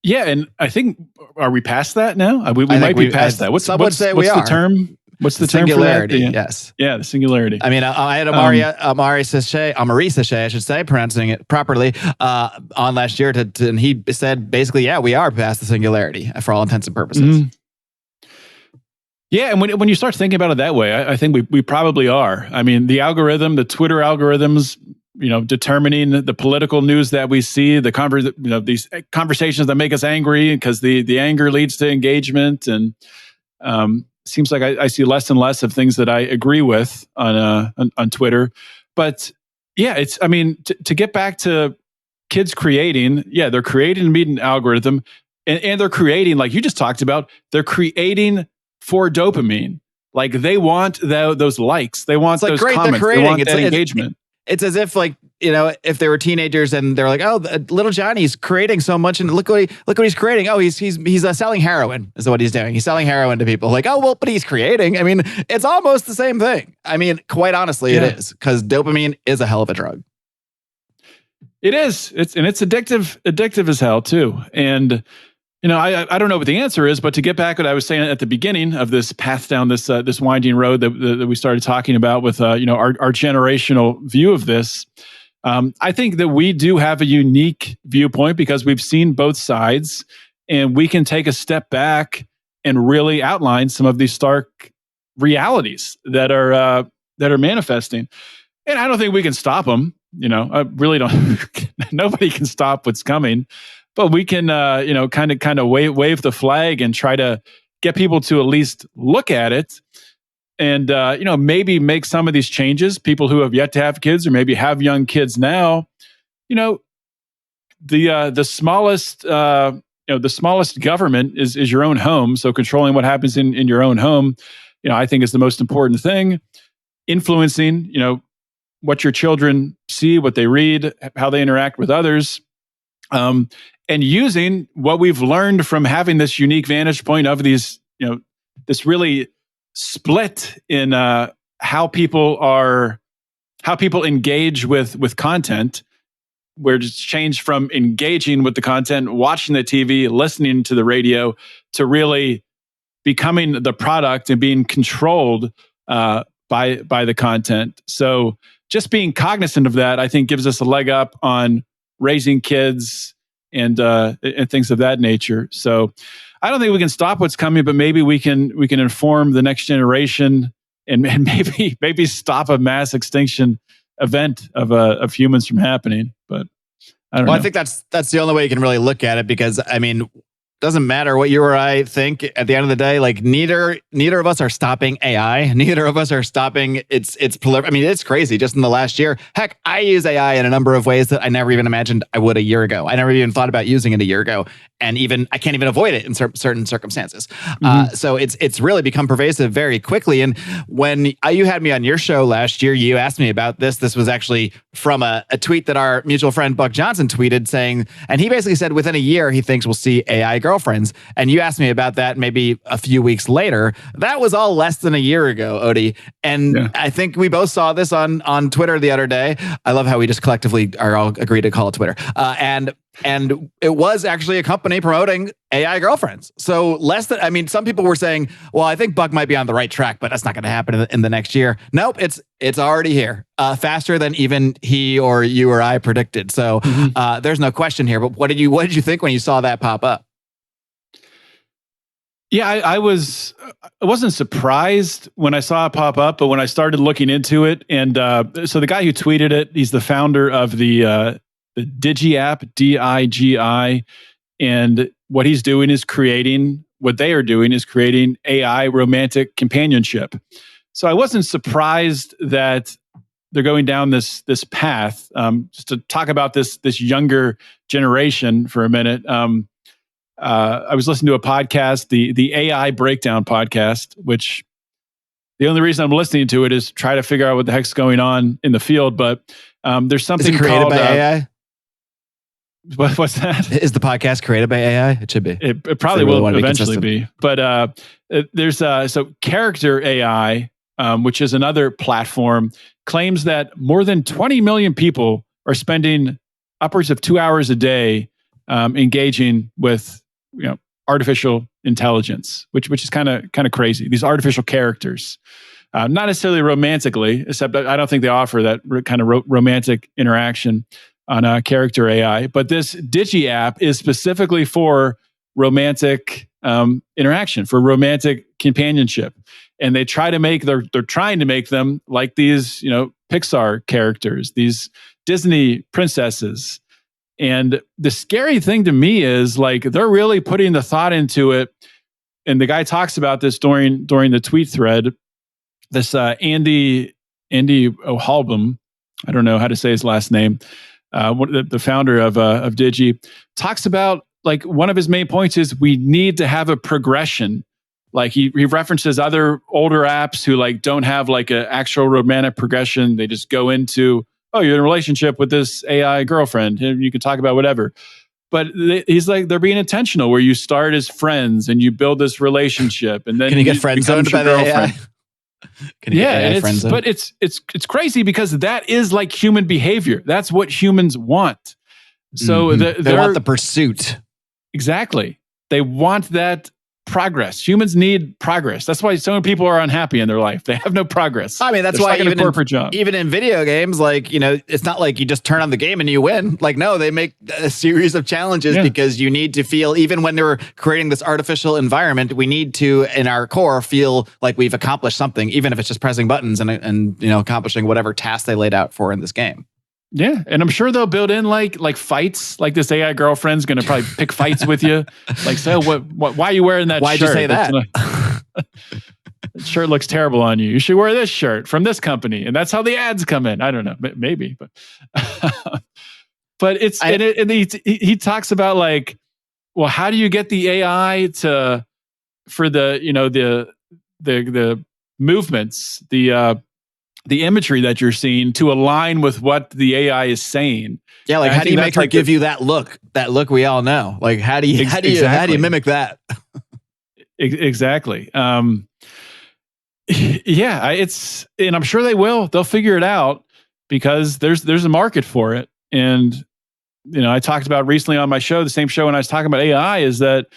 Yeah, and I think, are we past that now? We might be past that. What's the term? What's the term for that? Yes. Yeah, the singularity. I had Amari Sachet, I should say, pronouncing it properly, on last year, and he said basically, yeah, we are past the singularity for all intents and purposes. Yeah, and when you start thinking about it that way, I think we probably are. The algorithm, the Twitter algorithms, determining the political news that we see, these conversations that make us angry, because the anger leads to engagement, and seems like I see less and less of things that I agree with on Twitter. But yeah, it's to get back to kids creating. Yeah, they're creating to meet an algorithm, and they're creating, like you just talked about. They're creating for dopamine. They want those likes. They want those comments. They want that engagement. It's as if if they were teenagers and they're like, oh, little Johnny's creating so much, and look what he's creating. Oh, he's selling heroin is what he's doing. He's selling heroin to people. Oh, well, but he's creating. It's almost the same thing. Quite honestly, It is, because dopamine is a hell of a drug. It is. It's addictive as hell too. And I don't know what the answer is, but to get back what I was saying at the beginning of this path down this winding road that we started talking about with our generational view of this, I think that we do have a unique viewpoint, because we've seen both sides, and we can take a step back and really outline some of these stark realities that are manifesting. And I don't think we can stop them. I really don't. Nobody can stop what's coming. But we can, kind of wave the flag and try to get people to at least look at it, and maybe make some of these changes. People who have yet to have kids, or maybe have young kids now, the smallest government is your own home. So controlling what happens in your own home, I think is the most important thing. Influencing, what your children see, what they read, how they interact with others. And using what we've learned from having this unique vantage point of these, this really split in how people engage with content, where it's changed from engaging with the content, watching the TV, listening to the radio, to really becoming the product and being controlled by the content. So just being cognizant of that, I think, gives us a leg up on raising kids and things of that nature. So I don't think we can stop what's coming, but maybe we can inform the next generation and maybe stop a mass extinction event of humans from happening. But I don't know. I think that's the only way you can really look at it, because I mean, doesn't matter what you or I think. At the end of the day, like neither of us are stopping AI. Neither of us are stopping its I mean, it's crazy. Just in the last year, heck, I use AI in a number of ways that I never even imagined I would a year ago. I never even thought about using it a year ago, and I can't even avoid it in certain circumstances. So it's really become pervasive very quickly. And when you had me on your show last year, you asked me about this. This was actually from a tweet that our mutual friend Buck Johnson tweeted, saying, and he basically said within a year he thinks we'll see AI girlfriends. And you asked me about that maybe a few weeks later. That was all less than a year ago, Odie. And I think we both saw this on Twitter the other day. I love how we just collectively are all agreed to call it Twitter. And it was actually a company promoting AI girlfriends. So some people were saying, well, I think Buck might be on the right track, but that's not going to happen in the next year. Nope, it's already here, faster than even he or you or I predicted. So there's no question here. But what did you think when you saw that pop up? Yeah, I wasn't surprised when I saw it pop up, but when I started looking into it, and so the guy who tweeted it, he's the founder of the Digi app, DIGI, and what they are doing is creating AI romantic companionship. So I wasn't surprised that they're going down this path. Just to talk about this younger generation for a minute. I was listening to a podcast, the AI Breakdown podcast, which the only reason I'm listening to it is try to figure out what the heck's going on in the field. But there's something is it created called by AI. What's that? Is the podcast created by AI? It should be. It probably will eventually be. But there's so Character AI, which is another platform, claims that more than 20 million people are spending upwards of 2 hours a day engaging with artificial intelligence, which is kind of crazy. These artificial characters, not necessarily romantically, except I don't think they offer that kind of romantic interaction on Character AI. But this Digi app is specifically for romantic interaction, for romantic companionship, and they're trying to make them like these Pixar characters, these Disney princesses. And the scary thing to me is like they're really putting the thought into it. And the guy talks about this during the tweet thread. This Andy O'Halbum, I don't know how to say his last name, the founder of Digi, talks about like one of his main points is we need to have a progression. Like he references other older apps who like don't have like an actual romantic progression. They just go into, oh, you're in a relationship with this AI girlfriend, and you can talk about whatever. But he's like, they're being intentional, where you start as friends and you build this relationship, and then can you get friend zoned by the AI? But it's crazy because that is like human behavior. That's what humans want. So they want the pursuit. Exactly. They want that progress. Humans need progress. That's why so many people are unhappy in their life. They have no progress. I mean, that's why even in video games, like, it's not like you just turn on the game and you win. Like, no, they make a series of challenges because you need to feel, even when they're creating this artificial environment, we need to, in our core, feel like we've accomplished something, even if it's just pressing buttons and accomplishing whatever task they laid out for in this game. Yeah, and I'm sure they'll build in like fights. Like this AI girlfriend's going to probably pick fights with you. Like, so why are you wearing that Why'd shirt? Why'd you say that? That shirt looks terrible on you. You should wear this shirt from this company. And that's how the ads come in. I don't know, maybe. But but he talks about like, well, how do you get the AI for the movements, the the imagery that you're seeing to align with what the AI is saying. Yeah, like and how do you make her give you that look we all know? Like how do you mimic that? Exactly. Yeah, and I'm sure they will. They'll figure it out because there's a market for it. And I talked about recently on my show, the same show when I was talking about AI, is that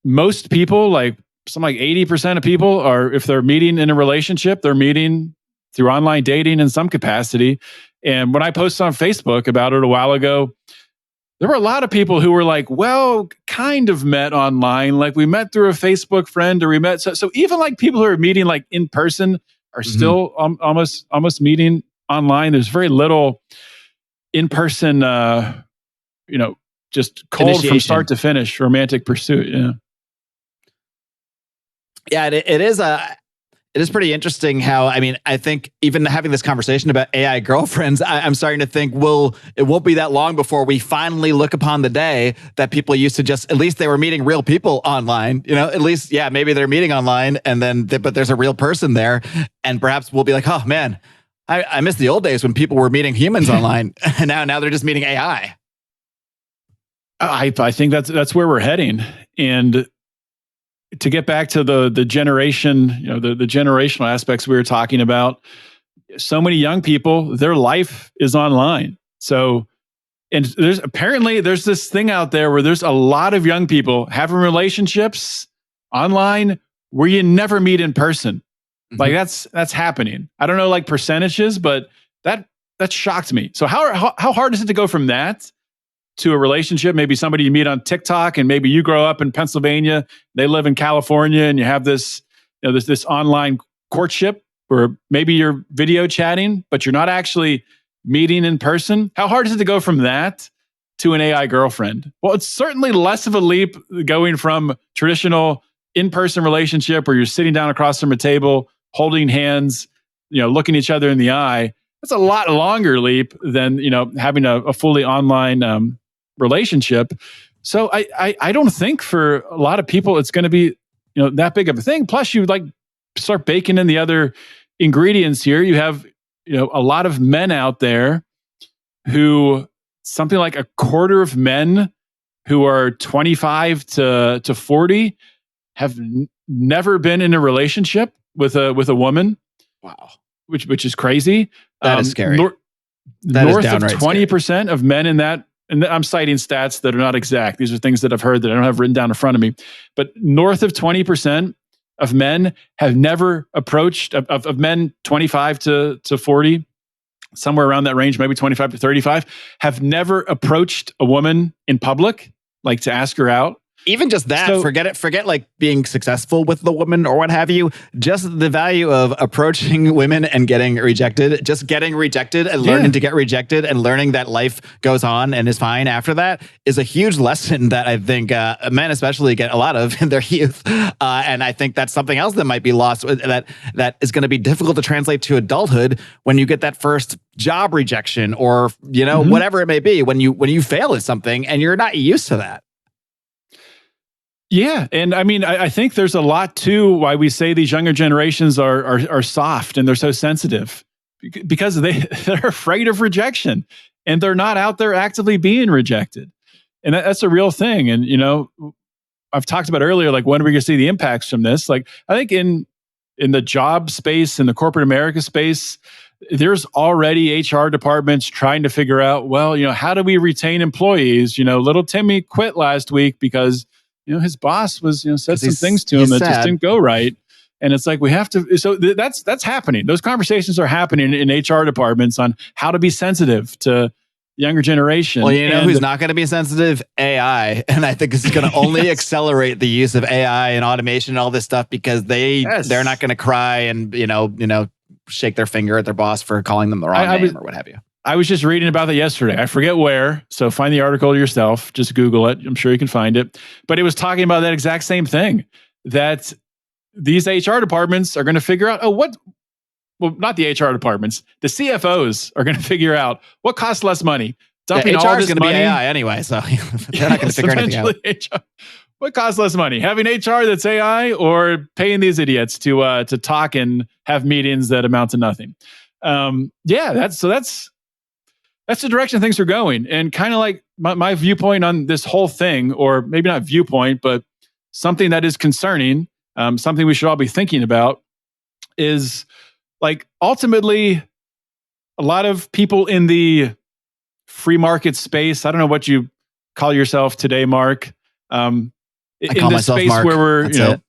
most people, like 80% of people, are, if they're meeting in a relationship, they're meeting through online dating in some capacity. And when I posted on Facebook about it a while ago, there were a lot of people who were like, well, kind of met online. Like we met through a Facebook friend, or we met. So even like people who are meeting like in person are still almost meeting online. There's very little in person, just cold initiation from start to finish romantic pursuit. Yeah. Yeah, it is pretty interesting how, I think even having this conversation about AI girlfriends, I'm starting to think, it won't be that long before we finally look upon the day that people used to at least they were meeting real people online, at least, yeah, maybe they're meeting online but there's a real person there. And perhaps we'll be like, oh man, I miss the old days when people were meeting humans online and now they're just meeting AI. I think that's where we're heading. And to get back to the generation, the generational aspects we were talking about, so many young people, their life is online. So, and there's this thing out there where there's a lot of young people having relationships online where you never meet in person. Mm-hmm. Like that's happening. I don't know like percentages, but that shocked me. So how hard is it to go from that to a relationship? Maybe somebody you meet on TikTok, and maybe you grow up in Pennsylvania, they live in California, and you have this, this online courtship, or maybe you're video chatting, but you're not actually meeting in person. How hard is it to go from that to an AI girlfriend? Well, it's certainly less of a leap going from traditional in-person relationship where you're sitting down across from a table, holding hands, looking each other in the eye. It's a lot longer leap than, having a fully online relationship. So I don't think for a lot of people it's going to be that big of a thing. Plus, you like start baking in the other ingredients here. You have a lot of men out there who, something like a quarter of men who are 25 to 40 have never been in a relationship with a woman. Wow, which is crazy. That is scary. North of 20% of men in that, and I'm citing stats that are not exact. These are things that I've heard that I don't have written down in front of me. But north of 20% of men have never approached, of men 25 to 40, somewhere around that range, maybe 25 to 35, have never approached a woman in public, like to ask her out. Even just that, so, forget like being successful with the woman or what have you. Just the value of approaching women and getting rejected, just getting rejected and learning to get rejected and learning that life goes on and is fine after that is a huge lesson that I think men especially get a lot of in their youth. And I think that's something else that might be lost, that is going to be difficult to translate to adulthood when you get that first job rejection or, whatever it may be, when you fail at something and you're not used to that. Yeah. And I think there's a lot too why we say these younger generations are soft and they're so sensitive, because they're afraid of rejection and they're not out there actively being rejected. And that's a real thing. And, I've talked about earlier, like when are we going to see the impacts from this? Like, I think in the job space, in the corporate America space, there's already HR departments trying to figure out, well, how do we retain employees? Little Timmy quit last week because his boss was, said some things to him that just didn't go right. And it's like, we have to, so that's happening. Those conversations are happening in HR departments on how to be sensitive to younger generation. Well, who's not going to be sensitive? AI. And I think it's going to only accelerate the use of AI and automation and all this stuff, because they're not going to cry and, shake their finger at their boss for calling them the wrong name or what have you. I was just reading about that yesterday. I forget where, so find the article yourself. Just Google it. I'm sure you can find it. But it was talking about that exact same thing, that these HR departments are going to figure out, not the HR departments, the CFOs are going to figure out what costs less money. Dumping all this money. HR is going to be AI anyway, so they're not going to figure anything out. HR. What costs less money? Having HR that's AI, or paying these idiots to talk and have meetings that amount to nothing? that's the direction things are going. And kind of like my viewpoint on this whole thing, or maybe not viewpoint, but something that is concerning, something we should all be thinking about, is like ultimately a lot of people in the free market space. I don't know what you call yourself today, Mark. I call myself space Mark. Where we're That's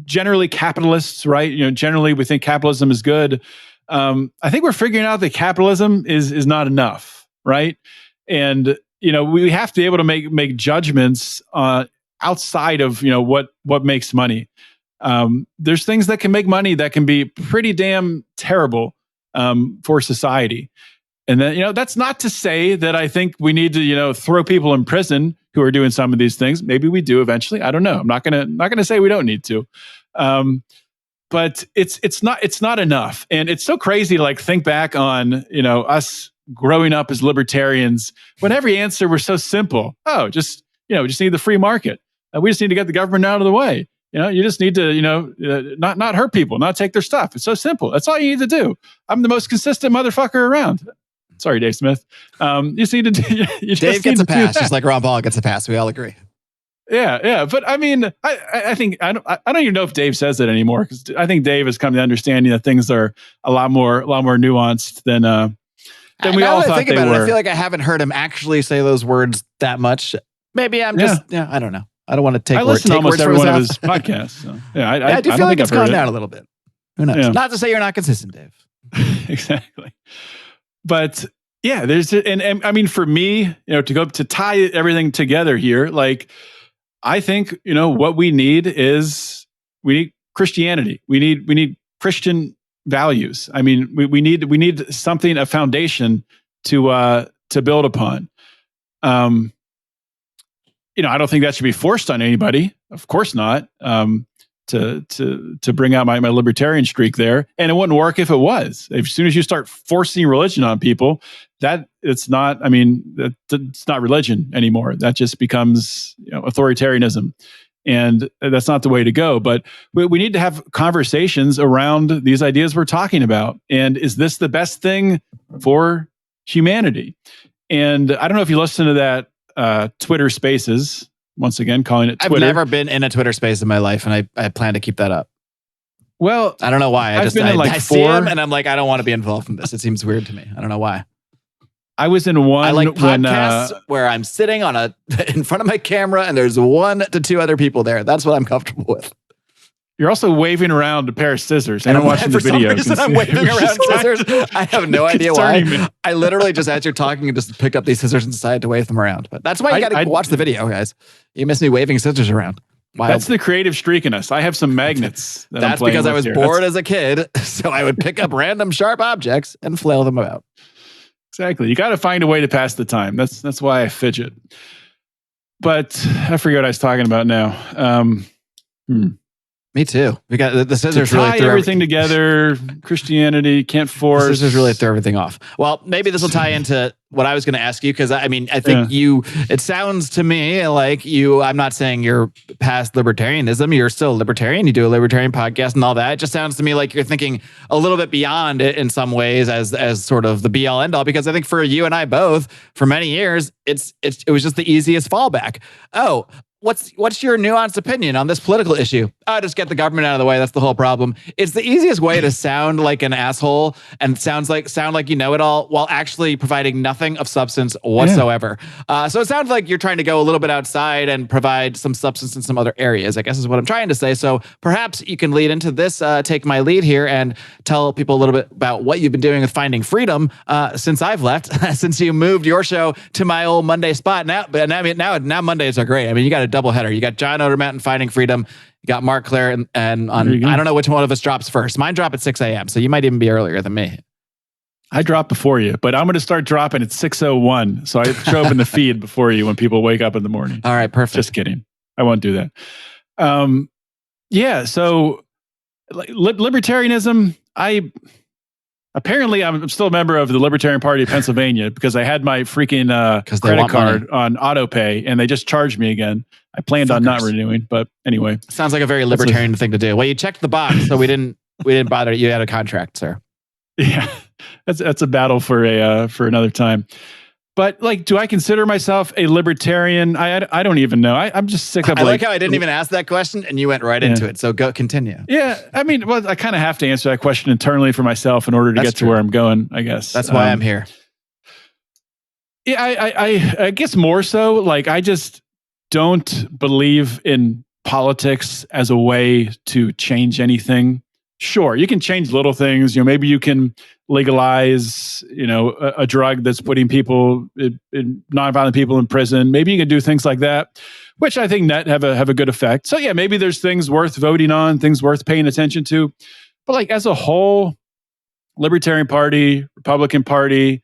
generally capitalists, right? Generally we think capitalism is good. I think we're figuring out that capitalism is not enough, right? And we have to be able to make judgments outside of what makes money. There's things that can make money that can be pretty damn terrible for society. And then that's not to say that I think we need to throw people in prison who are doing some of these things. Maybe we do eventually. I don't know. I'm not gonna say we don't need to. But it's not enough. And it's so crazy to like think back on, us growing up as libertarians, when every answer was so simple. Oh, just need the free market. We just need to get the government out of the way. You just need to, not hurt people, not take their stuff. It's so simple. That's all you need to do. I'm the most consistent motherfucker around. Sorry, Dave Smith. You just need to Dave gets a pass, just like Ron Paul gets a pass. We all agree. Yeah. But I mean, I think I don't even know if Dave says it anymore, because I think Dave has come to understanding that things are a lot more nuanced than we all thought they were. I feel like I haven't heard him actually say those words that much. Maybe I'm just I don't know. I don't want to take. I listen to almost every one of his podcasts. So. I do feel like it's gone down a little bit. Who knows? Yeah. Not to say you're not consistent, Dave. Exactly. But yeah, and I mean, for me, to tie everything together here, like I think what we need is Christianity. We need Christian values. I mean, we need something, a foundation to build upon. I don't think that should be forced on anybody. Of course not. To bring out my libertarian streak there, and it wouldn't work if it was. As soon as you start forcing religion on people, it's not religion anymore. That just becomes authoritarianism, and that's not the way to go. But we need to have conversations around these ideas we're talking about. And is this the best thing for humanity? And I don't know if you listen to that Twitter Spaces. Once again, calling it Twitter. I've never been in a Twitter space in my life, and I plan to keep that up. Well, I don't know why. I see him, and I'm like, I don't want to be involved in this. It seems weird to me. I don't know why. I was in one. I like podcasts where I'm sitting in front of my camera, and there's 1 to 2 other people there. That's what I'm comfortable with. You're also waving around a pair of scissors, and I'm watching the video. For some reason, I'm waving around scissors. I have no idea why. I literally just, as you're talking, just picked up these scissors and decided to wave them around. But that's why you got to watch the video, guys. You miss me waving scissors around. Wild. That's the creative streak in us. I have some magnets. That's because I was bored as a kid, so I would pick up random sharp objects and flail them about. Exactly. You got to find a way to pass the time. That's why I fidget. But I forget what I was talking about now. Me too. We got the scissors to tie really threw everything together. Christianity can't force. The scissors really threw everything off. Well, maybe this will tie into what I was going to ask you, because I think it sounds to me like I'm not saying you're past libertarianism. You're still a libertarian. You do a libertarian podcast and all that. It just sounds to me like you're thinking a little bit beyond it in some ways as sort of the be all end all, because I think for you and I both, for many years, it was just the easiest fallback. Oh, what's your nuanced opinion on this political issue? Just get the government out of the way. That's the whole problem. It's the easiest way to sound like an asshole and sound like you know it all, while actually providing nothing of substance whatsoever. Yeah. So it sounds like you're trying to go a little bit outside and provide some substance in some other areas, I guess is what I'm trying to say. So perhaps you can lead into this, take my lead here, and tell people a little bit about what you've been doing with Finding Freedom since I've left, since you moved your show to my old Monday spot. Now Mondays are great. I mean, you got a double header. You got John Odermatt and Finding Freedom. You got Mark Claire, and on, I don't know which one of us drops first. Mine drop at 6 a.m., so you might even be earlier than me. I drop before you, but I'm going to start dropping at 6:01, so I show up in the feed before you when people wake up in the morning. All right, perfect. Just kidding. I won't do that. So libertarianism, I'm still a member of the Libertarian Party of Pennsylvania because I had my freaking credit card on auto pay, and they just charged me again. I planned on not renewing, but anyway. Sounds like a very libertarian thing to do. Well, you checked the box, so we didn't bother. You had a contract, sir. Yeah. That's a battle for another time. But like, do I consider myself a libertarian? I don't even know. I'm just sick of. I like how I didn't even ask that question, and you went right into it. So continue. Yeah, I mean, well, I kind of have to answer that question internally for myself in order to get to where I'm going, I guess. That's why I'm here. Yeah, I guess more so. Like, I just don't believe in politics as a way to change anything. Sure, you can change little things. Maybe you can legalize, a drug that's putting people, nonviolent people in prison. Maybe you can do things like that, which I think net have a good effect. So yeah, maybe there's things worth voting on, things worth paying attention to. But like as a whole, Libertarian Party, Republican Party,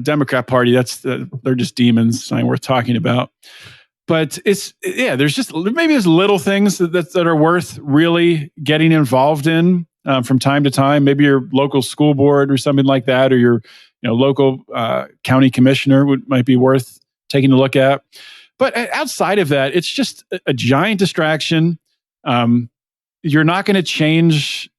Democrat Party, they're just demons. It's not worth talking about. But there's little things that are worth really getting involved in from time to time. Maybe your local school board or something like that, or your local county commissioner might be worth taking a look at. But outside of that, it's just a giant distraction. You're not going to change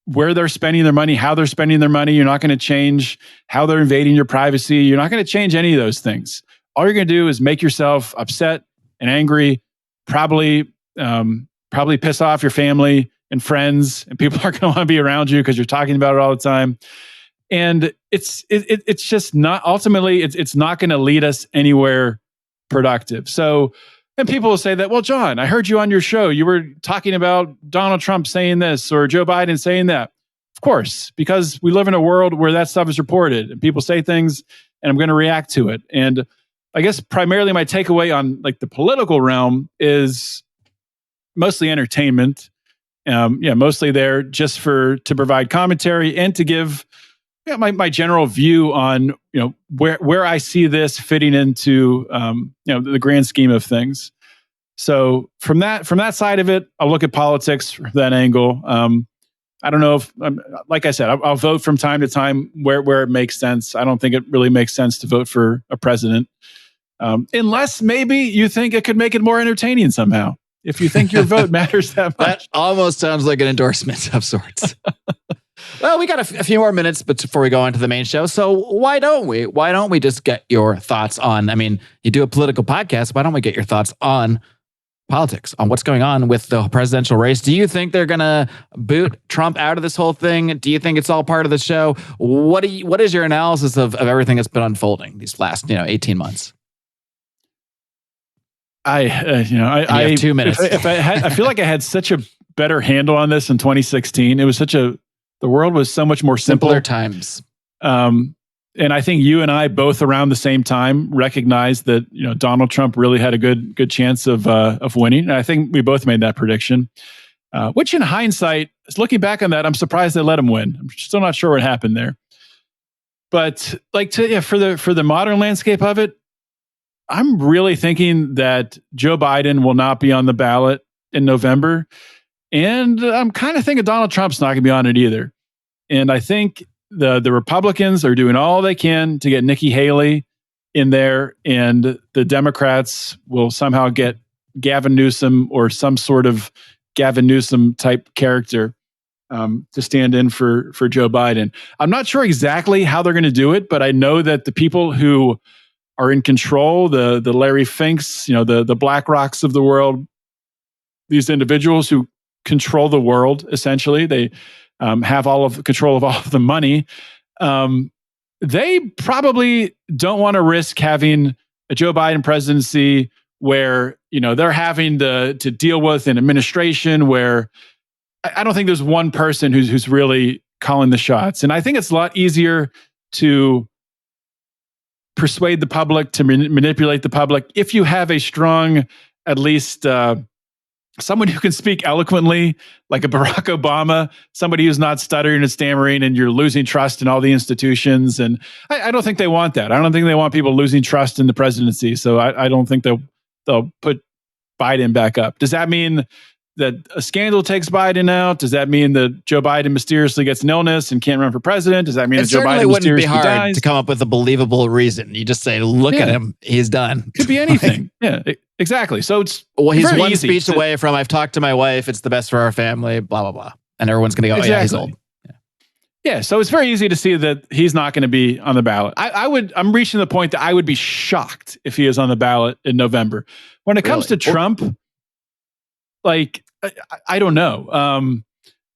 where they're spending their money, how they're spending their money. You're not going to change how they're invading your privacy. You're not going to change any of those things. All you're going to do is make yourself upset and angry, probably piss off your family and friends, and people aren't going to want to be around you because you're talking about it all the time. And it's just not, ultimately, it's not going to lead us anywhere productive. So, and people will say that, well, John, I heard you on your show. You were talking about Donald Trump saying this or Joe Biden saying that. Of course, because we live in a world where that stuff is reported and people say things and I'm going to react to it. And I guess primarily my takeaway on like the political realm is mostly entertainment. Mostly there just to provide commentary and to give my general view on where I see this fitting into the grand scheme of things. So from that side of it, I'll look at politics from that angle. I don't know if, like I said, I'll vote from time to time where it makes sense. I don't think it really makes sense to vote for a president. Unless maybe you think it could make it more entertaining somehow. If you think your vote matters that much. That almost sounds like an endorsement of sorts. Well, we got a few more minutes before we go into the main show. So why don't we? Why don't we just get your thoughts on, you do a political podcast. Why don't we get your thoughts on politics, on what's going on with the presidential race? Do you think they're going to boot Trump out of this whole thing? Do you think it's all part of the show? What is your analysis of everything that's been unfolding these last 18 months? I have 2 minutes. I feel like I had such a better handle on this in 2016. It was the world was so much more simpler times. And I think you and I both around the same time recognized that Donald Trump really had a good chance of winning. And I think we both made that prediction. Which in hindsight, looking back on that, I'm surprised they let him win. I'm still not sure what happened there. But for the modern landscape of it, I'm really thinking that Joe Biden will not be on the ballot in November. And I'm kind of thinking Donald Trump's not going to be on it either. And I think the Republicans are doing all they can to get Nikki Haley in there, and the Democrats will somehow get Gavin Newsom or some sort of Gavin Newsom type character to stand in for Joe Biden. I'm not sure exactly how they're going to do it, but I know that the people who are in control, the Larry Finks, the BlackRocks of the world, these individuals who control the world, essentially, they have all of control of all of the money. They probably don't want to risk having a Joe Biden presidency where they're having to deal with an administration where I don't think there's one person who's really calling the shots. And I think it's a lot easier to persuade the public, to manipulate the public, if you have a strong, at least someone who can speak eloquently, like a Barack Obama, somebody who's not stuttering and stammering, and you're losing trust in all the institutions. And I don't think they want that. I don't think they want people losing trust in the presidency. So I don't think they'll put Biden back up. Does that mean that a scandal takes Biden out? Does that mean that Joe Biden mysteriously gets an illness and can't run for president? Does that mean that Joe Biden mysteriously dies? It wouldn't be hard to come up with a believable reason. You just say, look at him, he's done. Could be anything. Yeah, exactly. So it's he's one speech away from, I've talked to my wife, it's the best for our family, blah, blah, blah. And everyone's going to go, exactly. Oh yeah, he's old. Yeah. Yeah, so it's very easy to see that he's not going to be on the ballot. I'm reaching the point that I would be shocked if he is on the ballot in November. When it comes to Trump, like I don't know.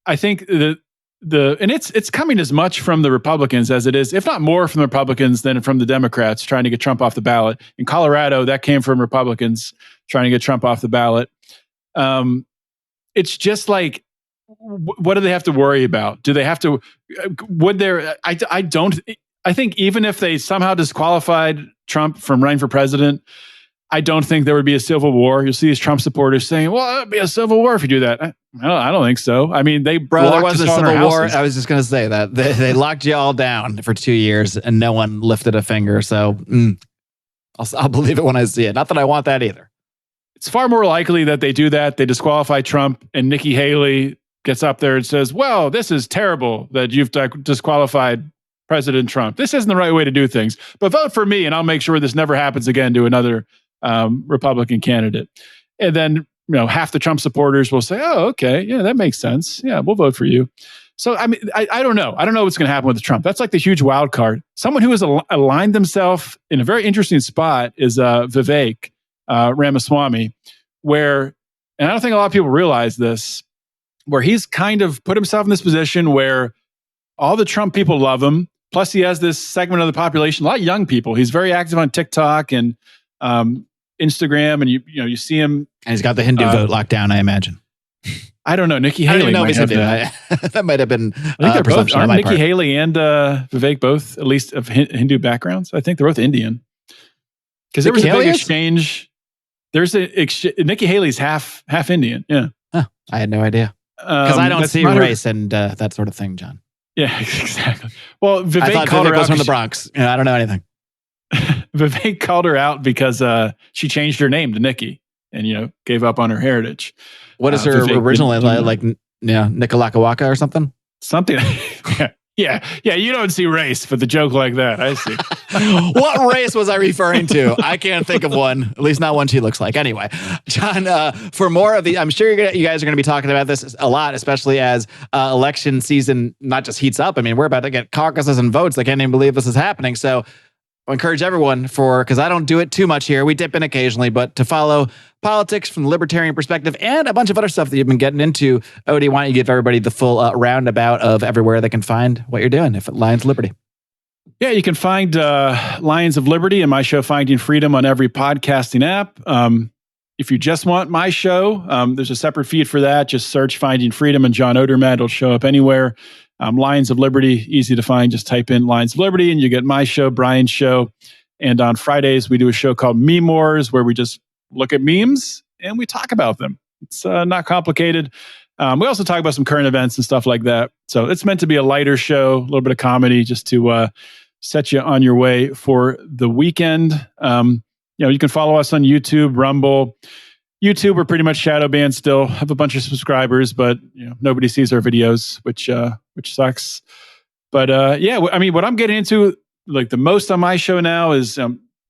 I think and it's coming as much from the Republicans as it is, if not more from the Republicans than from the Democrats trying to get Trump off the ballot. In Colorado, that came from Republicans trying to get Trump off the ballot. It's just like, what do they have to worry about? Do they have to, I think even if they somehow disqualified Trump from running for president, I don't think there would be a civil war. You'll see these Trump supporters saying, well, it'd be a civil war if you do that. I don't think so. I mean, there was a civil war. I was just going to say that. They locked you all down for 2 years and no one lifted a finger. So I'll believe it when I see it. Not that I want that either. It's far more likely that they do that. They disqualify Trump and Nikki Haley gets up there and says, well, this is terrible that you've disqualified President Trump. This isn't the right way to do things, but vote for me and I'll make sure this never happens again to another Republican candidate. And then, half the Trump supporters will say, oh, okay, yeah, that makes sense. Yeah, we'll vote for you. So, I mean, I don't know. I don't know what's going to happen with Trump. That's like the huge wild card. Someone who has aligned themselves in a very interesting spot is Vivek Ramaswamy, and I don't think a lot of people realize this, where he's kind of put himself in this position where all the Trump people love him. Plus, he has this segment of the population, a lot of young people. He's very active on TikTok and Instagram, and you see him. And he's got the Hindu vote locked down, I imagine. I don't know. Nikki Haley might have that. That might have been. I think they're both. Aren't Nikki Haley and Vivek both at least of Hindu backgrounds? I think they're both Indian. Because there was a big exchange. There's Nikki Haley's half Indian. Yeah. Huh, I had no idea. Because I don't see race and that sort of thing, John. Yeah, exactly. Well, Vivek called her out from the Bronx. I don't know anything. Vivek called her out because she changed her name to Nikki and gave up on her heritage. What is her original name? Like Nikalakawaka or something? Something. Yeah. You don't see race with a joke like that. I see. What race was I referring to? I can't think of one. At least not one she looks like. Anyway, John, for more of I'm sure you guys are going to be talking about this a lot, especially as election season not just heats up. I mean, we're about to get caucuses and votes. I can't even believe this is happening. So I encourage everyone because I don't do it too much here. We dip in occasionally, but to follow politics from the libertarian perspective and a bunch of other stuff that you've been getting into. Odie, why don't you give everybody the full roundabout of everywhere they can find what you're doing if it Lions Liberty? Yeah, you can find Lions of Liberty and my show Finding Freedom on every podcasting app. If you just want my show, there's a separate feed for that. Just search Finding Freedom and John Odermatt. It'll show up anywhere. Lions of Liberty, easy to find. Just type in Lions of Liberty and you get my show, Brian's show. And on Fridays, we do a show called Meme Wars where we just look at memes and we talk about them. It's not complicated. We also talk about some current events and stuff like that. So it's meant to be a lighter show, a little bit of comedy just to set you on your way for the weekend. You can follow us on YouTube, Rumble. YouTube, we're pretty much shadow banned still. Have a bunch of subscribers, but nobody sees our videos, which sucks. But what I'm getting into like the most on my show now is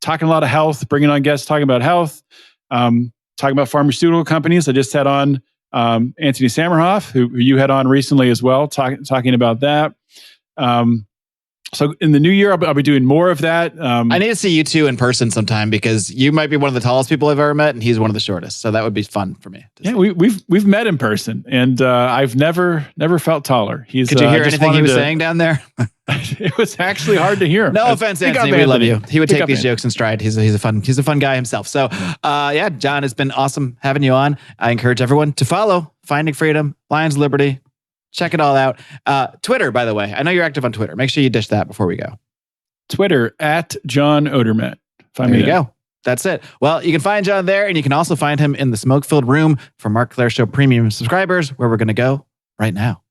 talking a lot of health, bringing on guests talking about health, talking about pharmaceutical companies. I just had on Anthony Samerhoff, who you had on recently as well, talking about that. So in the new year, I'll be doing more of that. I need to see you two in person sometime because you might be one of the tallest people I've ever met, and he's one of the shortest. So that would be fun for me. Yeah, we've met in person, and I've never felt taller. Could you hear anything he was saying down there? It was actually hard to hear him. No offense, Anthony. We love you. He would take these jokes in stride. He's a fun guy himself. So John, it's been awesome having you on. I encourage everyone to follow Finding Freedom, Lions Liberty. Check it all out. Twitter, by the way. I know you're active on Twitter. Make sure you dish that before we go. Twitter at John Odermatt. There you go. That's it. Well, you can find John there, and you can also find him in the smoke-filled room for Mark Claire Show Premium subscribers, where we're going to go right now.